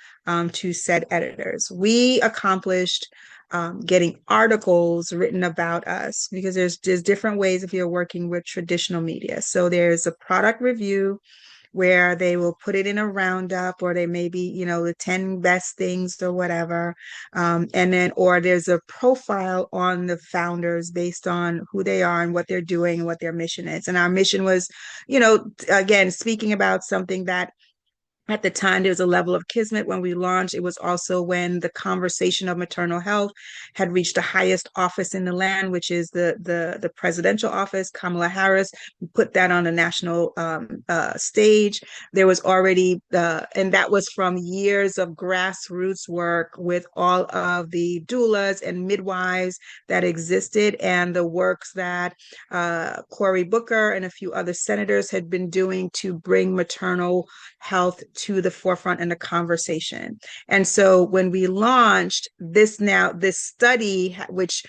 to said editors. We accomplished getting articles written about us, because there's different ways if you're working with traditional media. So there's a product review where they will put it in a roundup, or they maybe, the 10 best things or whatever. And then, or there's a profile on the founders based on who they are and what they're doing and what their mission is. And our mission was, again, speaking about something that at the time there was a level of kismet when we launched. It was also when the conversation of maternal health had reached the highest office in the land, which is the presidential office. Kamala Harris put that on the national stage. There was already and that was from years of grassroots work with all of the doulas and midwives that existed, and the works that Cory Booker and a few other senators had been doing to bring maternal health to the forefront in the conversation. And so when we launched this study, which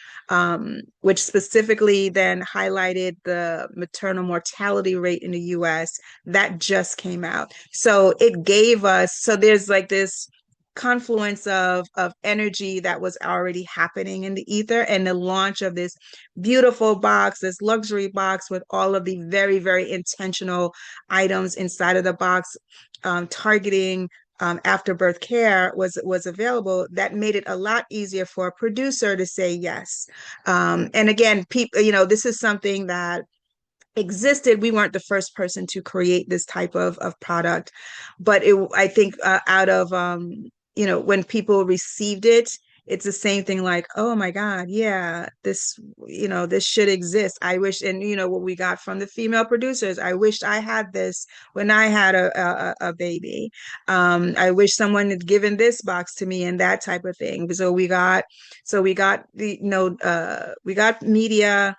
specifically then highlighted the maternal mortality rate in the US, that just came out. So it gave us, so there's like this confluence of energy that was already happening in the ether, and the launch of this beautiful box, this luxury box with all of the very, very intentional items inside of the box, targeting afterbirth care was available. That made it a lot easier for a producer to say yes. And again, people, this is something that existed. We weren't the first person to create this type of product, but I think out of when people received it, it's the same thing, like, oh my God, yeah, this should exist. I wish, and what we got from the female producers, I wished I had this when I had a baby. I wish someone had given this box to me, and that type of thing. So we got we got media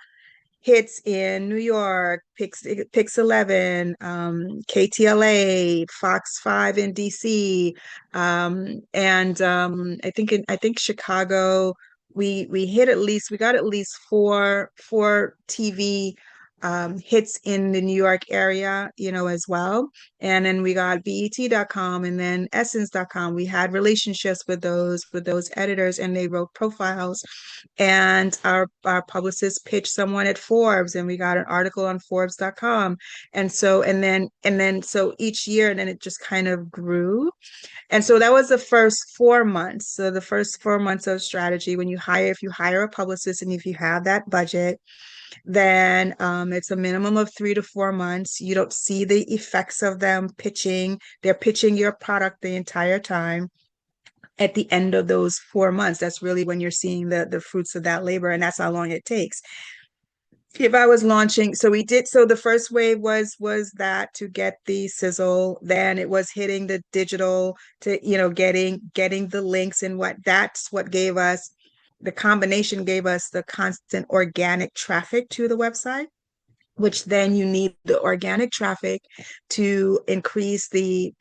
hits in New York, Pix 11, KTLA, Fox 5 in DC, and I think Chicago. We got at least four TV hits in the New York area, as well. And then we got BET.com and then Essence.com. We had relationships with those editors, and they wrote profiles. And our publicist pitched someone at Forbes, and we got an article on Forbes.com. So each year, and then it just kind of grew. And so that was the first 4 months. So the first 4 months of strategy, if you hire a publicist and if you have that budget, then it's a minimum of 3 to 4 months. You don't see the effects of them pitching. They're pitching your product the entire time. At the end of those 4 months, that's really when you're seeing the fruits of that labor, and that's how long it takes. If I was launching, so the first wave was that, to get the sizzle. Then it was hitting the digital, to getting the links, and that's what gave us the combination, gave us the constant organic traffic to the website, which then you need the organic traffic to increase the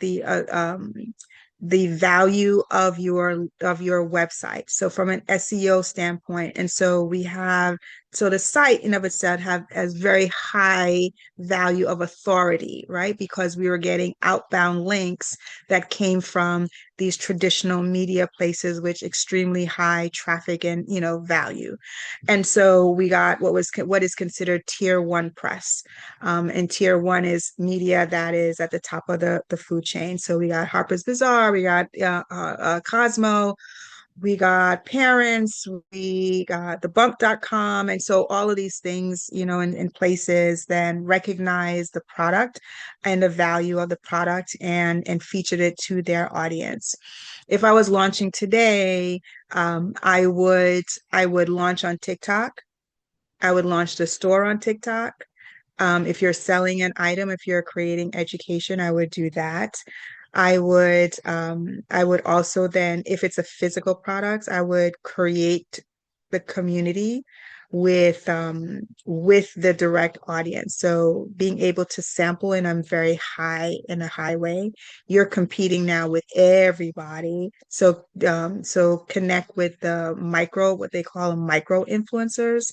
value of your website. So from an SEO standpoint, and so the site in of itself has very high value of authority, right? Because we were getting outbound links that came from these traditional media places, which extremely high traffic and value. And so we got what is considered tier one press, and tier one is media that is at the top of the food chain. So we got Harper's Bazaar, we got Cosmo, we got Parents, we got thebump.com. And so all of these things, in places then recognize the product and the value of the product, and featured it to their audience. If I was launching today, I would launch on TikTok. I would launch the store on TikTok. If you're selling an item, if you're creating education, I would do that. I would also then, if it's a physical product, I would create the community with the direct audience. So being able to sample in a high way, you're competing now with everybody. So connect with the what they call micro influencers,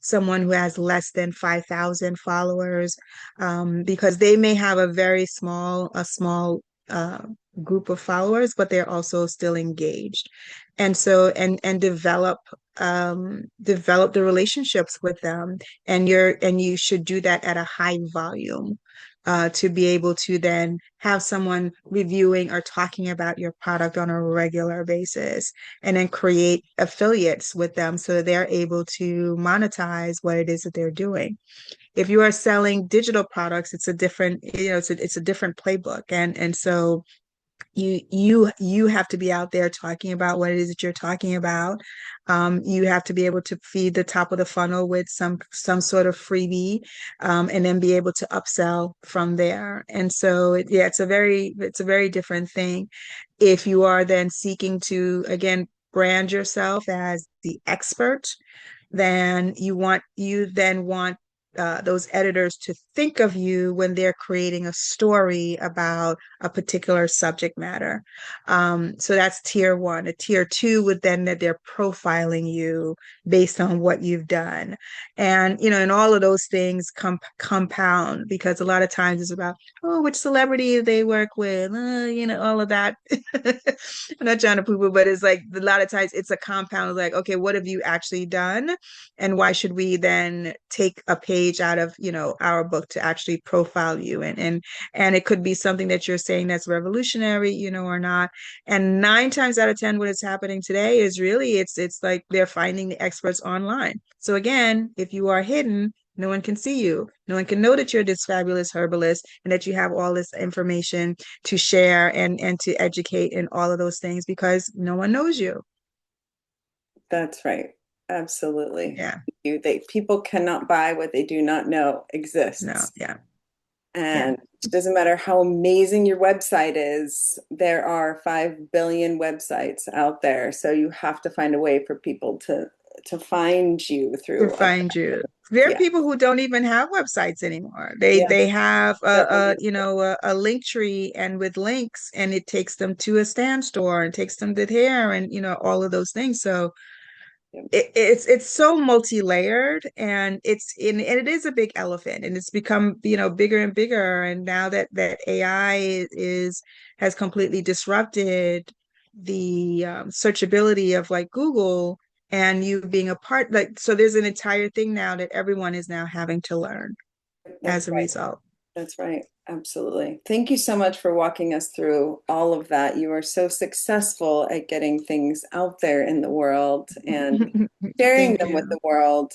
someone who has less than 5,000 followers, because they may have a small uh, group of followers, but they're also still engaged. And so, and develop the relationships with them. And you should do that at a high volume. To be able to then have someone reviewing or talking about your product on a regular basis, and then create affiliates with them so that they're able to monetize what it is that they're doing. If you are selling digital products, it's a different, it's a different playbook. And so you have to be out there talking about what it is that you're talking about. You have to be able to feed the top of the funnel with some sort of freebie, and then be able to upsell from there. And so yeah, it's a very different thing. If you are then seeking to again brand yourself as the expert, then you then want those editors to think of you when they're creating a story about a particular subject matter. So that's tier one. A tier two would then that they're profiling you based on what you've done. And all of those things compound, because a lot of times it's about, oh, which celebrity they work with, all of that. I'm not trying to poo-poo, but it's like a lot of times it's a compound of like, okay, what have you actually done? And why should we then take a page out of, our book to actually profile you? And it could be something that you're saying that's revolutionary, or not. And 9 times out of 10, what is happening today is really it's like they're finding the experts online. So again, if you are hidden, no one can see you. No one can know that you're this fabulous herbalist and that you have all this information to share and to educate and all of those things, because no one knows you. That's right. Absolutely. Yeah. People cannot buy what they do not know No. exists. Yeah. Yeah. And it doesn't matter how amazing your website is, there are 5 billion websites out there. So you have to find a way for people to find you To through find you. There are yeah. people who don't even have websites anymore. They Yeah. they have They're all a link tree and with links, and it takes them to a stand store and takes them to here, and all of those things. So it's so multi-layered, and and it is a big elephant, and it's become bigger and bigger. And now that AI is has completely disrupted the searchability of like Google, and you being a part, like, so there's an entire thing now that everyone is now having to learn That's as a right. result. That's right. Absolutely. Thank you so much for walking us through all of that. You are so successful at getting things out there in the world and sharing Thank them with you. the world.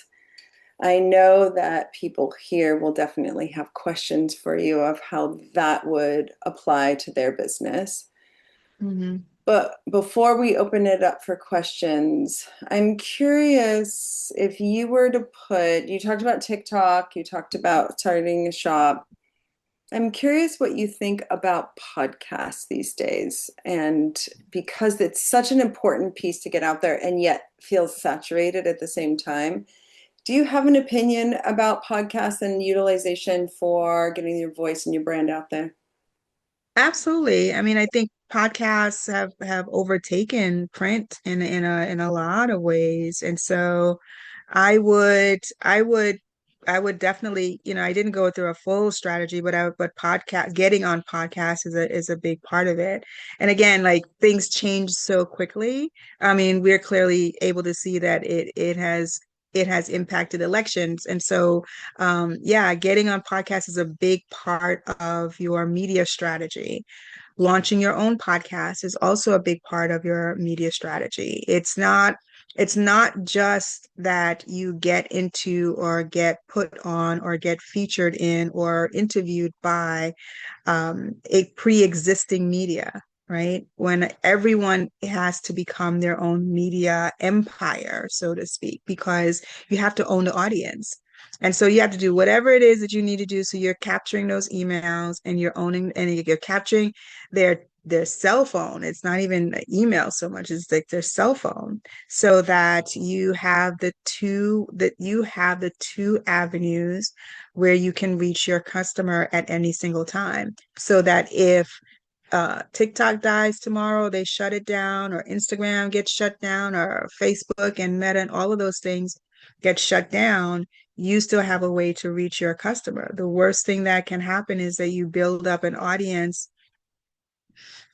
I know that people here will definitely have questions for you of how that would apply to their business. Mhm. But before we open it up for questions, I'm curious if you were to you talked about TikTok, you talked about starting a shop. I'm curious what you think about podcasts these days. And because it's such an important piece to get out there and yet feels saturated at the same time, do you have an opinion about podcasts and utilization for getting your voice and your brand out there? Absolutely. I mean, I think podcasts have overtaken print in a lot of ways. And so I would definitely, I didn't go through a full strategy, but podcast getting on podcasts is a big part of it. And again, like things change so quickly. I mean, we're clearly able to see that it has impacted elections. And so yeah, getting on podcasts is a big part of your media strategy. Launching your own podcast is also a big part of your media strategy. It's not just that you get into or get put on or get featured in or interviewed by a pre-existing media, right? When everyone has to become their own media empire, so to speak, because you have to own the audience. And so you have to do whatever it is that you need to do. So you're capturing those emails and you're owning and you're capturing their their cell phone. It's not even email so much, it's like their cell phone, so that you have the two avenues where you can reach your customer at any single time. So that if TikTok dies tomorrow, they shut it down, or Instagram gets shut down, or Facebook and Meta and all of those things get shut down, you still have a way to reach your customer. The worst thing that can happen is that you build up an audience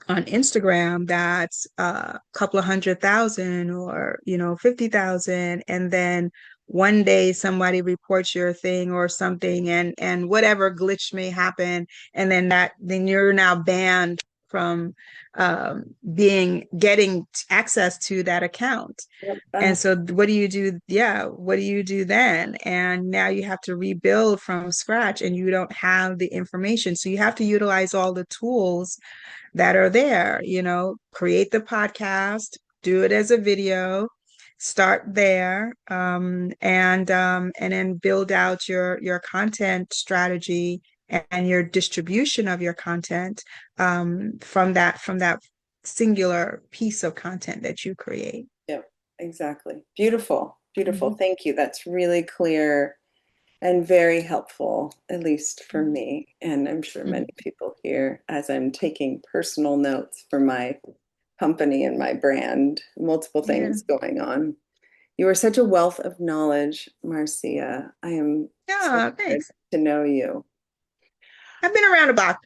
on Instagram that's a couple of 100,000, or 50,000, and then one day somebody reports your thing or something, and whatever glitch may happen, and then you're now banned from being getting access to that account. And Yep. so what do you do? Yeah, what do you do then? And now you have to rebuild from scratch, and you don't have the information. So you have to utilize all the tools that are there, create the podcast, do it as a video, start there, and then build out your content strategy and your distribution of your content, from that singular piece of content that you create. Yep, exactly. Beautiful. Beautiful. Mhm. Thank you. That's really clear and very helpful, at least for me. And I'm sure many Mhm. people here, as I'm taking personal notes for my company and my brand, multiple Yeah. things going on. You are such a wealth of knowledge, Marcia. I am so Yeah, good thanks. to know you. I've been around a block.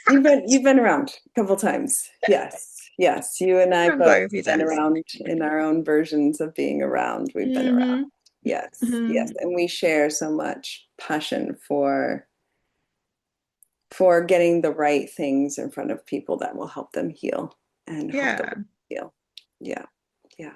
You've been around a couple times. Yes. Yes. You and I Around the both block a few been times. around in our own versions of being around. We've been around. Hmm. Yes. Yes. Hmm. And we share so much passion for getting the right things in front of people that will help them heal and help them Yeah. heal. Yeah. Yeah.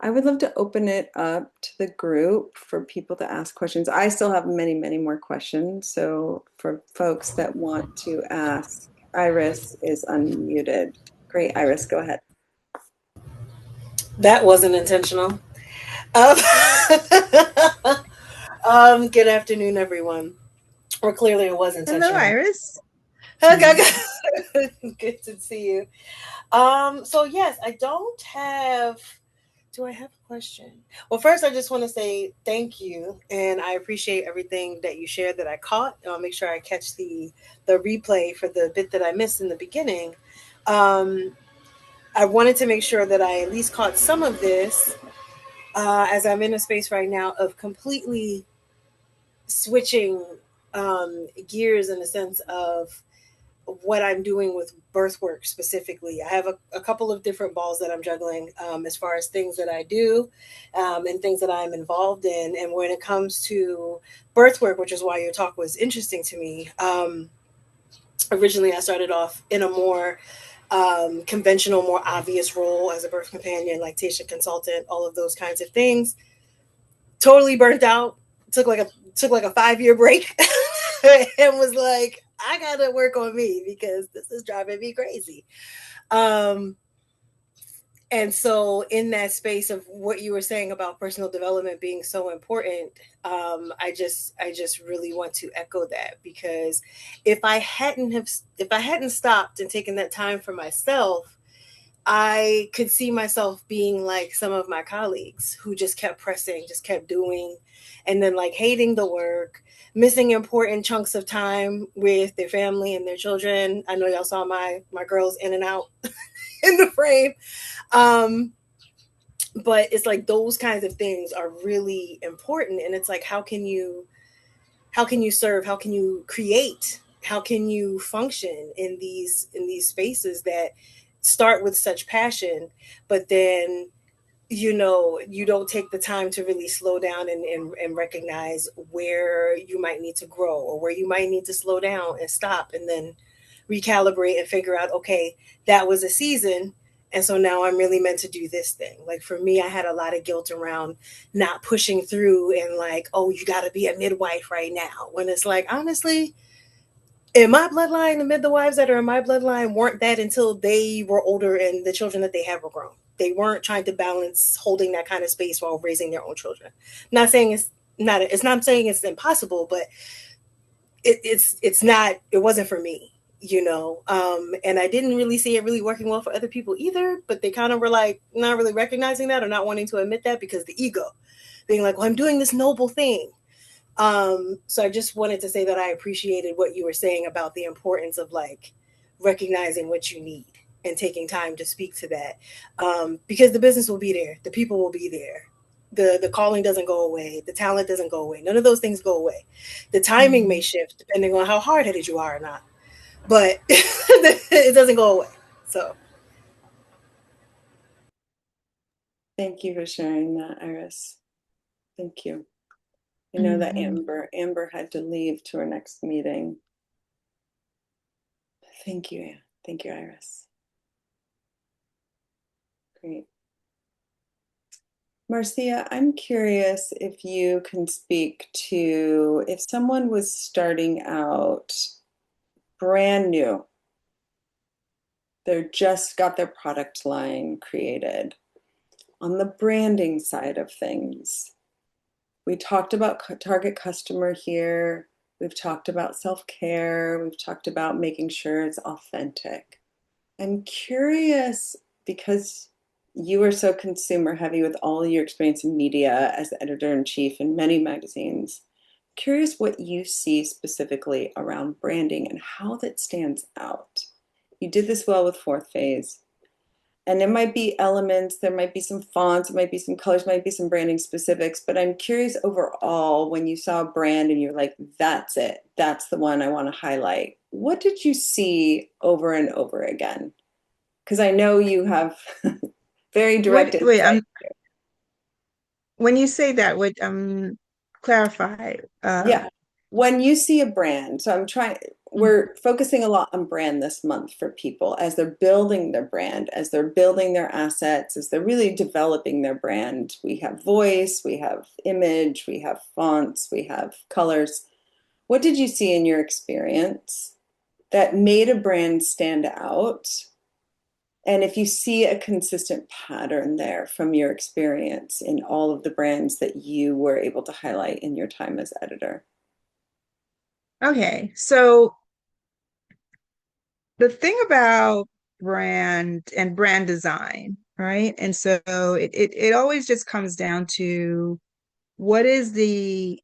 I would love to open it up to the group for people to ask questions. I still have many, many more questions. So for folks that want to ask, Iris is unmuted. Great, Iris, go ahead. That wasn't intentional. Um, good afternoon, everyone. Or clearly it was Hello, intentional. Iris. Okay, good to see you. So yes, I don't have. Do I have a question? Well, first, I just want to say thank you, and I appreciate everything that you shared that I caught. I'll make sure I catch the replay for the bit that I missed in the beginning. Um, I wanted to make sure that I at least caught some of this, as I'm in a space right now of completely switching gears in the sense of what I'm doing with birth work specifically. I have a couple of different balls that I'm juggling, as far as things that I do, and things that I'm involved in. And when it comes to birth work, which is why your talk was interesting to me, originally I started off in a more conventional, more obvious role as a birth companion, lactation consultant, all of those kinds of things. Totally burnt out. Took like a 5 year break, and was like, I gotta work on me because this is driving me crazy. Um, and so in that space of what you were saying about personal development being so important, I just really want to echo that, because if I hadn't stopped and taken that time for myself, I could see myself being like some of my colleagues who just kept pressing, just kept doing, and then like hating the work, missing important chunks of time with their family and their children. I know y'all saw my girls in and out in the frame. Um, but it's like those kinds of things are really important. And it's like, how can you serve? How can you create? How can you function in these spaces that start with such passion, but then you don't take the time to really slow down and recognize where you might need to grow, or where you might need to slow down and stop and then recalibrate and figure out, okay, that was a season. And so now I'm really meant to do this thing. Like for me, I had a lot of guilt around not pushing through and like, oh, you got to be a midwife right now. When it's like, honestly, in my bloodline, the midwives that are in my bloodline weren't that until they were older and the children that they had were grown. They weren't trying to balance holding that kind of space while raising their own children. Not saying it's not saying it's impossible, but it's not, it wasn't for me. and I didn't really see it really working well for other people either, but they kind of were like not really recognizing that or not wanting to admit that because the ego being like, well, I'm doing this noble thing. So I just wanted to say that I appreciated what you were saying about the importance of like recognizing what you need and taking time to speak to that. Because the business will be there, the people will be there. The calling doesn't go away, the talent doesn't go away. None of those things go away. The timing may shift depending on how hard headed you are or not, but it doesn't go away. So Thank you for sharing that, Iris. Thank you. I know that Mm-hmm. Amber had to leave to her next meeting. Thank you. Thank you, Iris. Great. Marcia, I'm curious if you can speak to if someone was starting out brand new, they're just got their product line created. On the branding side of things, we talked about target customer here. We've talked about self-care. We've talked about making sure it's authentic. I'm curious because you are so consumer heavy with all your experience in media as the editor-in-chief in many magazines. Curious what you see specifically around branding and how that stands out. You did this well with Fourth Phase. And there might be elements, there might be some fonts, there might be some colors, might be some branding specifics, but I'm curious overall when you saw a brand and you're like, that's it, that's the one I want to highlight. What did you see over and over again? Because I know you have very direct Wait, insight. when you say that, what clarify. Yeah. When you see a brand, so we're focusing a lot on brand this month for people as they're building their brand, as they're building their assets, as they're really developing their brand. We have voice, we have image, we have fonts, we have colors. What did you see in your experience that made a brand stand out? And if you see a consistent pattern there from your experience in all of the brands that you were able to highlight in your time as editor. Okay, so the thing about brand and brand design, right? And so it always just comes down to what is the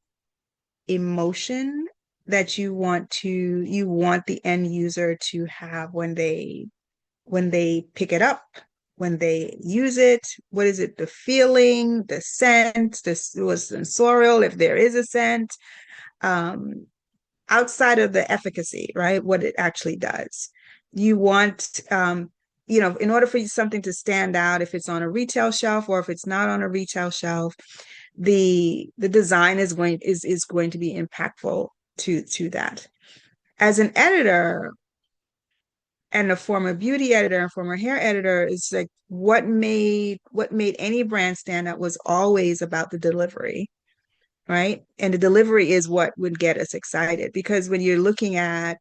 emotion that you want the end user to have when they pick it up, when they use it. What is it? The feeling, the scent, this was sensorial, if there is a scent. Um, Outside of the efficacy, right? What it actually does. You want, in order for something to stand out, if it's on a retail shelf or if it's not on a retail shelf, the design is going to be impactful to that. As an editor and a former beauty editor and former hair editor, it's like what made any brand stand out was always about the delivery, right? And the delivery is what would get us excited because when you're looking at,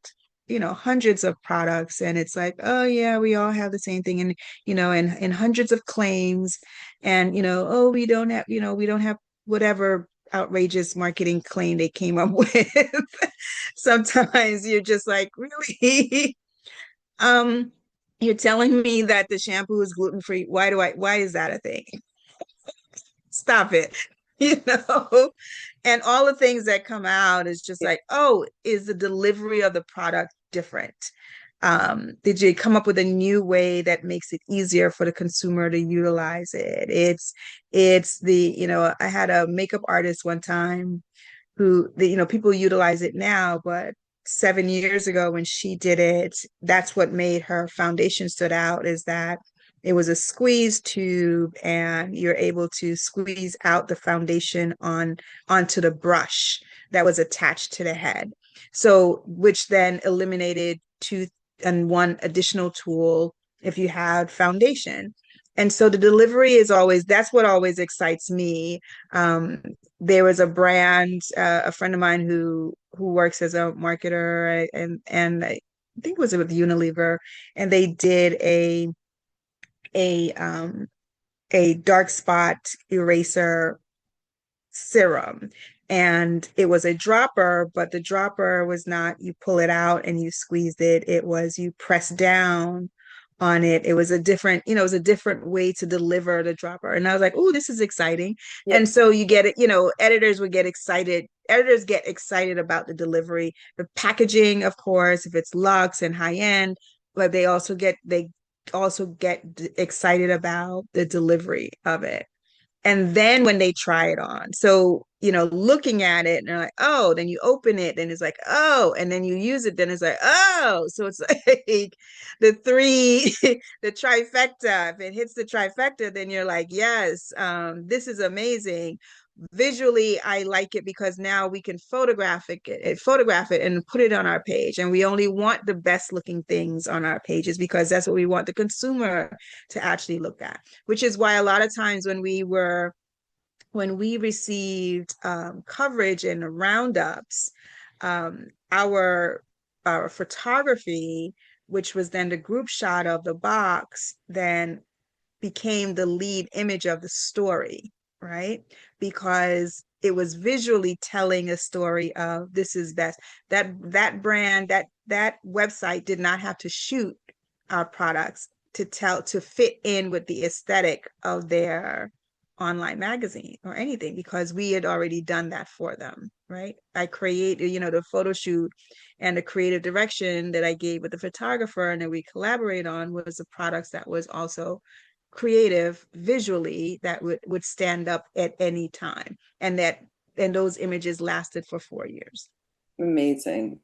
hundreds of products and it's like, oh yeah, we all have the same thing and hundreds of claims and, oh, we don't have whatever outrageous marketing claim they came up with. Sometimes you're just like, really? Um, you're telling me that the shampoo is gluten-free. Why is that a thing? Stop it. You know? And all the things that come out is just like, oh, is the delivery of the product different? Did you come up with a new way that makes it easier for the consumer to utilize it? I had a makeup artist one time people utilize it now, but 7 years ago when she did it, that's what made her foundation stood out is that it was a squeeze tube and you're able to squeeze out the foundation onto the brush that was attached to the head. So, which then eliminated two and one additional tool if you had foundation. And so the delivery is always, that's what always excites me. There was a brand, a friend of mine who works as a marketer, and I think it was with Unilever, and they did a a dark spot eraser serum. And it was a dropper, but the dropper was not, you pull it out and you squeezed it. It was you press down on it. It was a different, it was a different way to deliver the dropper. And I was like, oh, this is exciting. And Yep. so you get it, editors would get excited. Editors get excited about the delivery, the packaging, of course, if it's luxe and high end, but they also get excited about the delivery of it. And then when they try it on, so looking at it and they're like, oh, then you open it, then it's like, oh, and then you use it, then it's like, oh, so it's like the three, the trifecta. If it hits the trifecta, then you're like, yes, this is amazing. Visually, I like it because now we can photograph it and put it on our page. And we only want the best looking things on our pages because that's what we want the consumer to actually look at, which is why a lot of times when we received coverage in roundups, um, our our photography, which was then the group shot of the box, then became the lead image of the story, right? Because it was visually telling a story of this is best. That brand, that website did not have to shoot our products to fit in with the aesthetic of their online magazine or anything because we had already done that for them, right? I created, the photo shoot and the creative direction that I gave with the photographer and that we collaborate on was the products that was also creative visually that would stand up at any time, and those images lasted for 4 years. Amazing.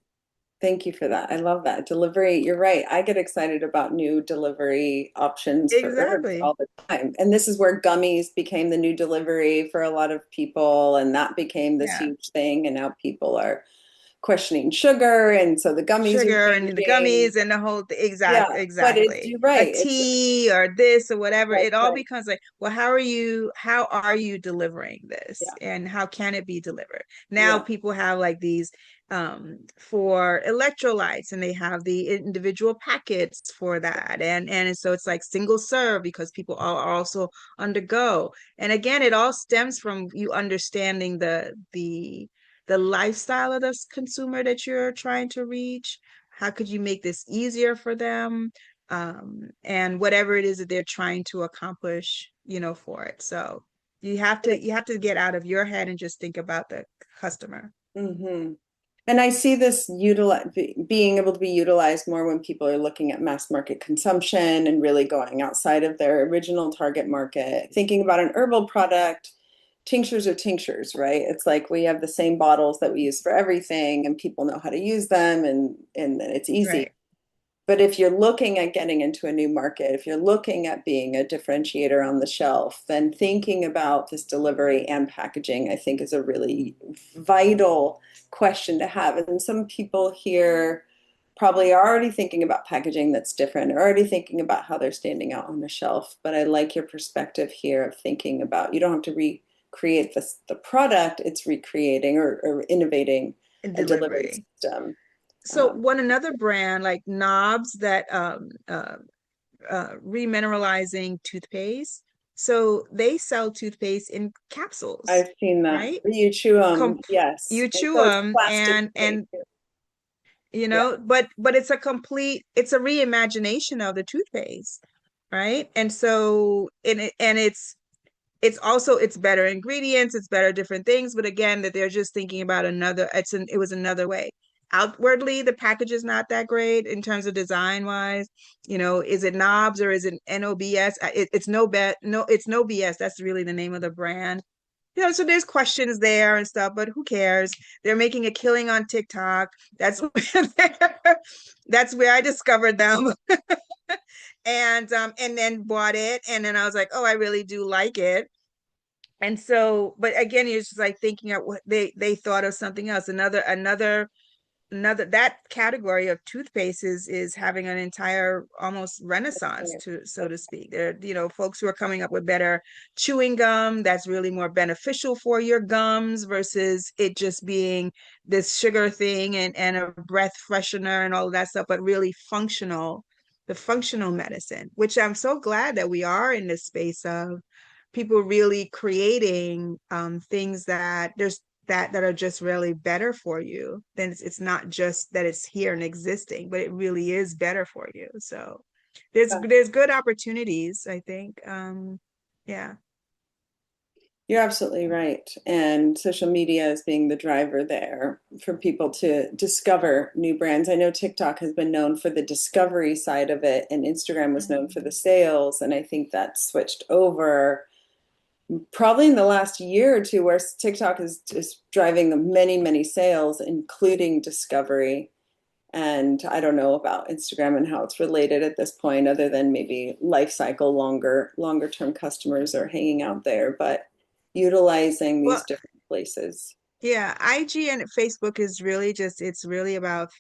Thank you for that. I love that. Delivery, you're right. I get excited about new delivery options for herbs Exactly. all the time. And this is where gummies became the new delivery for a lot of people, and that became this Yeah. huge thing. And now people are questioning sugar, and so the gummies are Sugar and the changing. gummies and the whole thing. Yeah, but it's Exactly. you're A right. It's tea or this or whatever. that's It all right. becomes like, well, how are you delivering this? Yeah, And how can it be delivered? Now yeah. people have like these for electrolytes and they have the individual packets for that. And so it's like single serve because people are also on the go. And again, it all stems from you understanding the lifestyle of the consumer that you're trying to reach. How could you make this easier for them? And whatever it is that they're trying to accomplish, for it. So you have to get out of your head and just think about the customer. Mm-hmm. And I see this being able to be utilized more when people are looking at mass market consumption and really going outside of their original target market. Thinking about an herbal product, tinctures are tinctures, right? It's like we have the same bottles that we use for everything, and people know how to use them, and it's easy. Right. But if you're looking at getting into a new market, if you're looking at being a differentiator on the shelf, then thinking about this delivery and packaging, I think, is a really vital question to have. And some people here probably are already thinking about packaging that's different, are already thinking about how they're standing out on the shelf. But I like your perspective here of thinking about you don't have to recreate the product, it's recreating or innovating And a delivery delivery. system. So Um, one another brand like Knobs that remineralizing toothpaste. So they sell toothpaste in capsules, I've seen that. right? You chew them, Com yes. you And chew so it's them plastic free. and Yeah. but it's a reimagination of the toothpaste, right? And so it's also it's better ingredients, it's better different things, but again, that they're just thinking about it was another way. Outwardly, the package is not that great in terms of design wise. Is it Knobs or is it NOBS? It's it's no BS. That's really the name of the brand. So there's questions there and stuff, but who cares? They're making a killing on TikTok. That's where I discovered them. And then bought it. And then I was like, oh, I really do like it. And so, but again, you're just like thinking of what they thought of something else. Another that category of toothpaste is having an entire almost renaissance, to so to speak. There, folks who are coming up with better chewing gum that's really more beneficial for your gums versus it just being this sugar thing and a breath freshener and all of that stuff, but really the functional medicine, which I'm so glad that we are in this space of people really creating things that that are just really better for you, then it's not just that it's here and existing, but it really is better for you. So there's good opportunities, I think. Yeah. You're absolutely right. And social media is being the driver there for people to discover new brands. I know TikTok has been known for the discovery side of it, and Instagram was known for the sales. And I think that switched over probably in the last year or two, where TikTok is driving the many, many sales, including discovery. And I don't know about Instagram and how it's related at this point, other than maybe life cycle, longer term customers are hanging out there, but utilizing Well, these different places. yeah, IG and Facebook is really just, it's really about,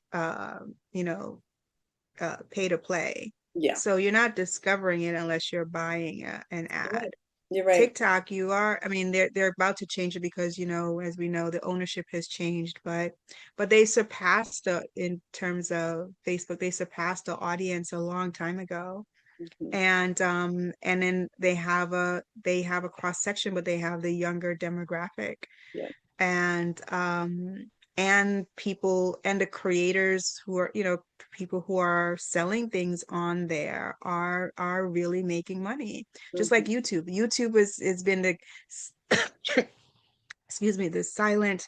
pay to play. Yeah, So you're not discovering it unless you're buying an you're ad. right. You're right. TikTok, you are, I mean, they're about to change it because, as we know, the ownership has changed, but they surpassed in terms of Facebook, they surpassed the audience a long time ago. Mhm. And then they have a cross section, but they have the younger demographic, Yeah. and people and the creators who are, people who are selling things on there are really making money. Just like Mhm. YouTube. YouTube has been the excuse me, the silent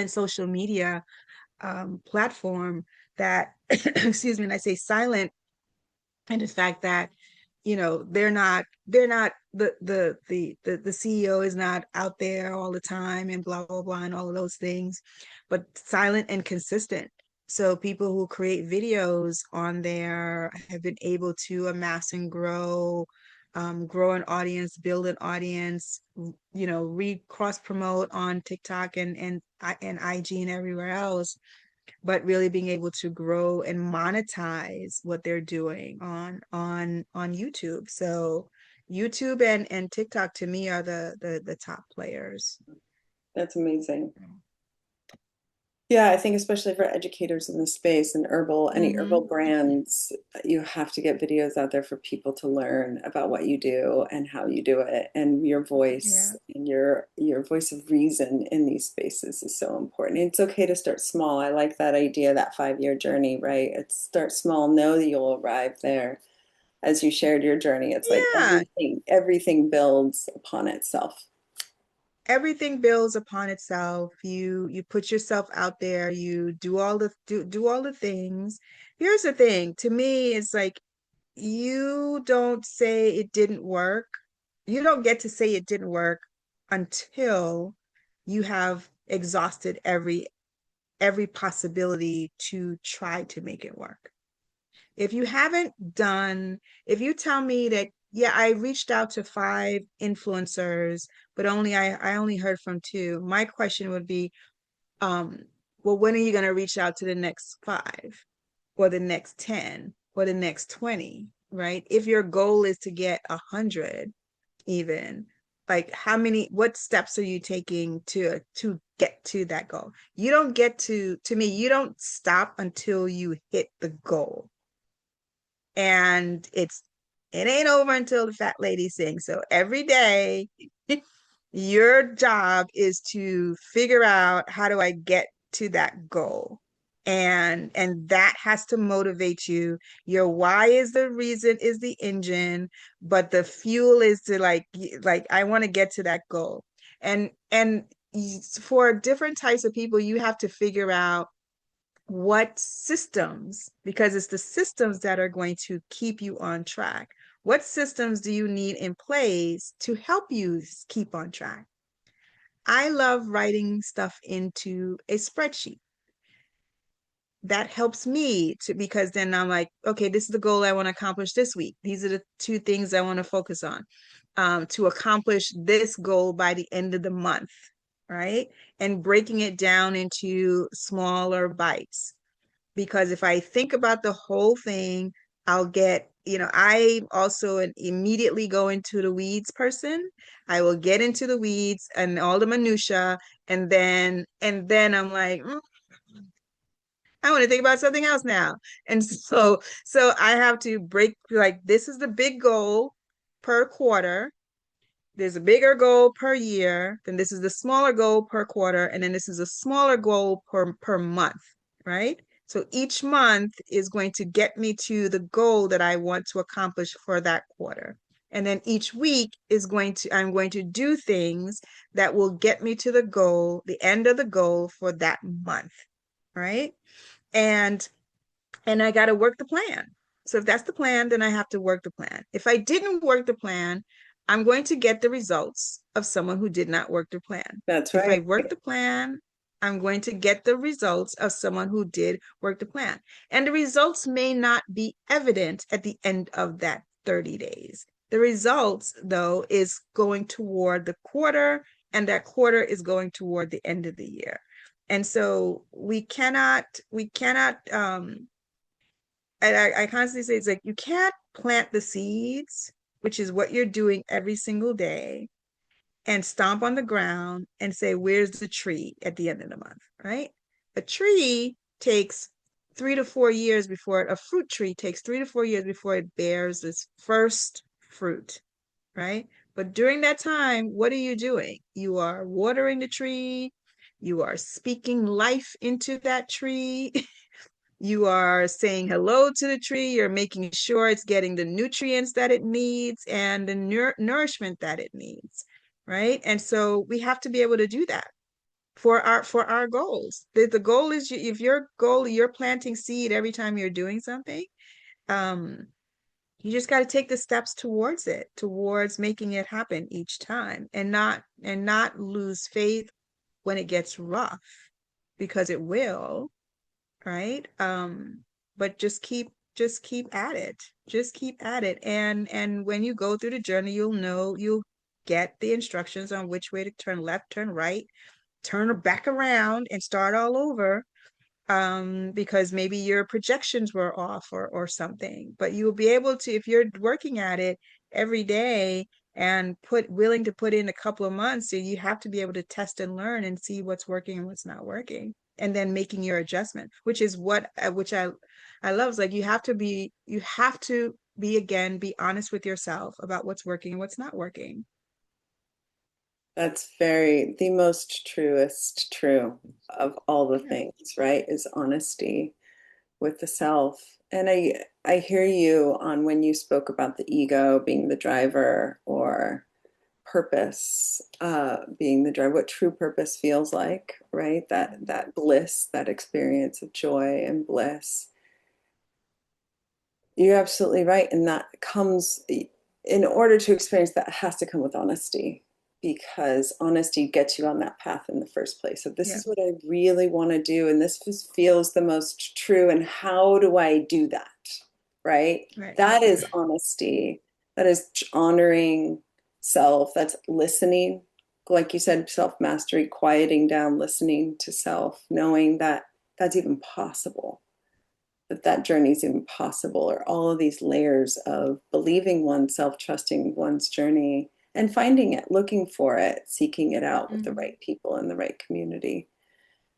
social media platform that excuse me, and I say silent, and the fact that they're not the CEO is not out there all the time and blah blah blah and all of those things, but silent and consistent. So people who create videos on there have been able to amass and grow an audience, build an audience, cross promote on TikTok and IG and everywhere else, but really being able to grow and monetize what they're doing on YouTube. So YouTube and TikTok to me are the top players. That's amazing. Yeah, I think especially for educators in the space and any herbal Mm-hmm. brands, you have to get videos out there for people to learn about what you do and how you do it, and your voice Yeah. and your voice of reason in these spaces is so important. It's okay to start small. I like that idea, that 5-year journey, right? It's start small, know that you'll arrive there. As you shared your journey, it's like Yeah. everything builds upon itself. Everything builds upon itself. You put yourself out there, you do all the things. Here's the thing, to me, it's like you don't say it didn't work. You don't get to say it didn't work until you have exhausted every possibility to try to make it work. If you haven't done, if you tell me that, yeah, I reached out to 5 influencers, but I only heard from 2, my question would be, um, well, when are you going to reach out to the next 5 or the next 10 or the next 20, right? If your goal is to get 100, even, like, what steps are you taking to get to that goal? You don't get to me, you don't stop until you hit the goal. And it ain't over until the fat lady sings. So every day your job is to figure out, how do I get to that goal? And that has to motivate you. Your why is the reason, is the engine, but the fuel is to, like I want to get to that goal. And for different types of people, you have to figure out what systems, because it's the systems that are going to keep you on track. What systems do you need in place to help you keep on track? I love writing stuff into a spreadsheet. That helps me to, because then I'm like, okay, this is the goal I want to accomplish this week. These are the 2 things I want to focus on, to accomplish this goal by the end of the month, right? And breaking it down into smaller bites, because if I think about the whole thing, I'll get, I also an immediately go into the weeds person. I will get into the weeds and all the minutia, and then I'm like, I want to think about something else now. And so I have to break, like, this is the big goal per quarter. there's a bigger goal per year, then this is the smaller goal per quarter, and then this is a smaller goal per month, right? So each month is going to get me to the goal that I want to accomplish for that quarter. And then each week I'm going to do things that will get me to the goal, the end of the goal for that month, right? And I got to work the plan. So if that's the plan, then I have to work the plan. If I didn't work the plan, I'm going to get the results of someone who did not work the plan. That's If right. I work the plan, I'm going to get the results of someone who did work the plan. And the results may not be evident at the end of that 30 days. The results, though, is going toward the quarter, and that quarter is going toward the end of the year. And so and I constantly say it's like you can't plant the seeds, which is what you're doing every single day, and stomp on the ground and say, where's the tree at the end of the month, right? A tree takes 3 to 4 years before a fruit tree takes 3 to 4 years before it bears its first fruit, right? But during that time, what are you doing? You are watering the tree, you are speaking life into that tree. You are saying hello to the tree. You're making sure it's getting the nutrients that it needs and the nourishment that it needs, right? And so we have to be able to do that for our goals. The goal is, if your goal, you're planting seed every time you're doing something, um, you just got to take the steps towards it, towards making it happen each time, and not lose faith when it gets rough, because it will, right? But just keep at it. Just keep at it. And when you go through the journey, you'll get the instructions on which way to turn left, turn right, turn back around and start all over. Because maybe your projections were off or something. But you'll be able to, if you're working at it every day and willing to put in a couple of months, so you have to be able to test and learn and see what's working and what's not working, and then making your adjustment, which is which I love. Is like you have to be again, be honest with yourself about what's working and what's not working. That's the most truest true of all the Yeah. things, right? Is honesty with the self. And I hear you on when you spoke about the ego being the driver, or purpose being the driver, what true purpose feels like, right? That bliss, that experience of joy and bliss. You're absolutely right. And that comes, in order to experience that, has to come with honesty, because honesty gets you on that path in the first place. So this Yeah. is what I really want to do. And this feels the most true. And how do I do that? Right? Right. That is honesty. That is honoring self. That's listening. Like you said, self mastery, quieting down, listening to self, knowing that that's even possible, that journey is impossible, or all of these layers of believing oneself, trusting one's journey, and finding it, looking for it, seeking it out with the Mhm. right people in the right community.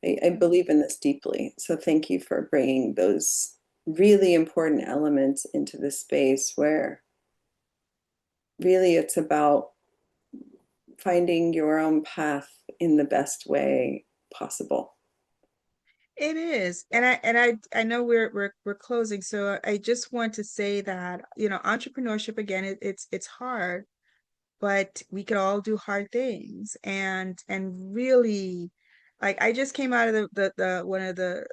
I believe in this deeply. So thank you for bringing those really important elements into this space where really it's about finding your own path in the best way possible. It is. And I know we're closing, so I just want to say that, entrepreneurship, again, it's hard, but we could all do hard things. And really, like, I just came out of the one of the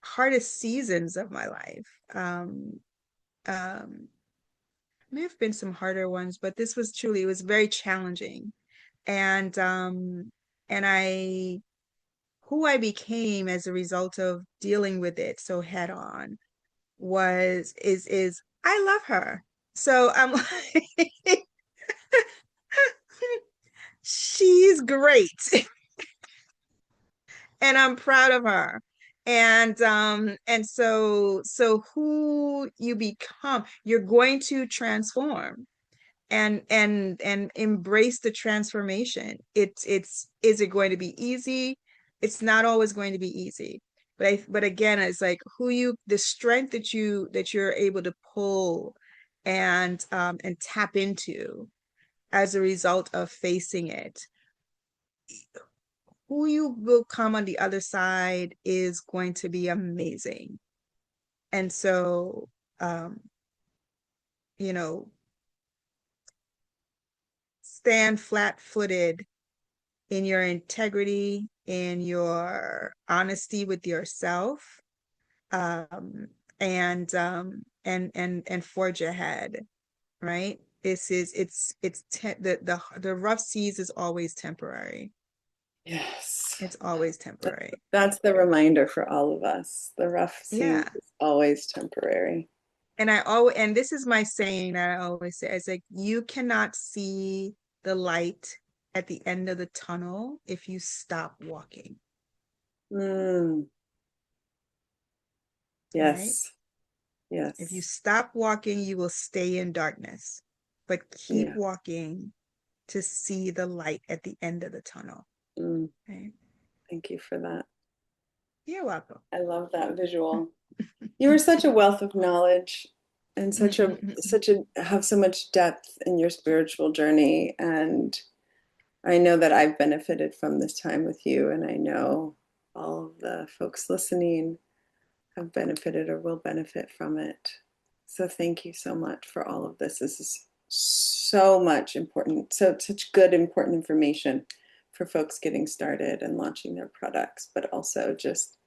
hardest seasons of my life. Um may have been some harder ones, but this was truly, it was very challenging. And who I became as a result of dealing with it so head on is I love her. So I'm like, she's great. And I'm proud of her. And so who you become, you're going to transform, and embrace the transformation. Is it going to be easy? It's not always going to be easy. But again, it's like the strength that you're able to pull and tap into. as a result of facing it, who you will come on the other side is going to be amazing. And so, um, you know, stand flat-footed in your integrity, in your honesty with yourself, um, and forge ahead, right? The rough seas is always temporary. Yes. It's always temporary. That's the reminder for all of us. The rough seas Yeah. is always temporary. And this is my saying that I always say, it's like, you cannot see the light at the end of the tunnel if you stop walking. Mm, Right? yes. If you Yes. stop walking, you will stay in darkness, but keep Yeah. walking to see the light at the end of the tunnel. Mm, Right? thank you for that. You're welcome. I love that visual. You are such a wealth of knowledge and such a have so much depth in your spiritual journey. And I know that I've benefited from this time with you, and I know all of the folks listening have benefited or will benefit from it. So thank you so much for all of this. This is so much important, such good important information for folks getting started and launching their products, but also just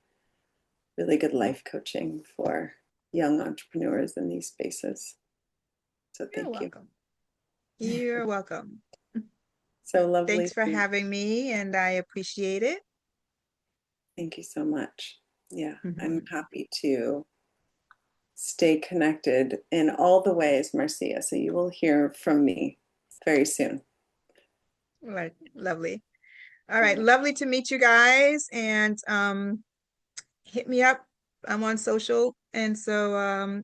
really good life coaching for young entrepreneurs in these spaces. So You're thank you. welcome. You're welcome. So lovely. Thanks for having me, and I appreciate it. Thank you so much. Yeah, I'm Mhm. happy to stay connected in all the ways, Marcia. So you will hear from me very soon. Right. Lovely. All right. Lovely to meet you guys. And hit me up. I'm on social. And so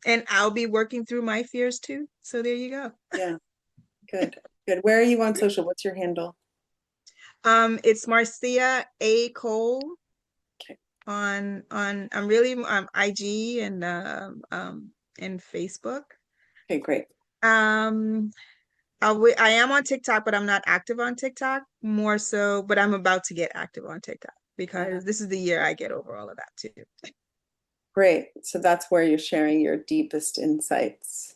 and I'll be working through my fears too. So there you go. Yeah, good. Good. Where are you on social? What's your handle? It's Marcia A. Cole Okay. on I'm really IG and Facebook. Okay, great. Um I am on TikTok, but I'm not active on TikTok, more so, but I'm about to get active on TikTok Uh, because this is the year I get over all of that too. great. So that's where you're sharing your deepest insights.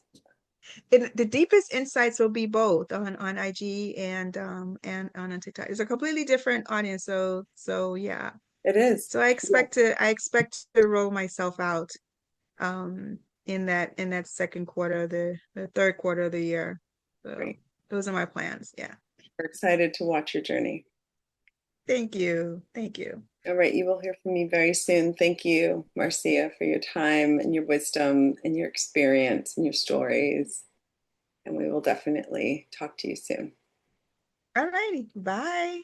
The deepest insights will be both on IG and on TikTok. It's a completely different audience, so yeah. It is. So Yeah, I expect to roll myself out um in that second quarter, the third quarter of the year. So great. those are my plans. Yeah. We're excited to watch your journey. Thank you. Thank you. All right, you will hear from me very soon. Thank you, Marcia, for your time and your wisdom and your experience and your stories. And we will definitely talk to you soon. All righty. Bye.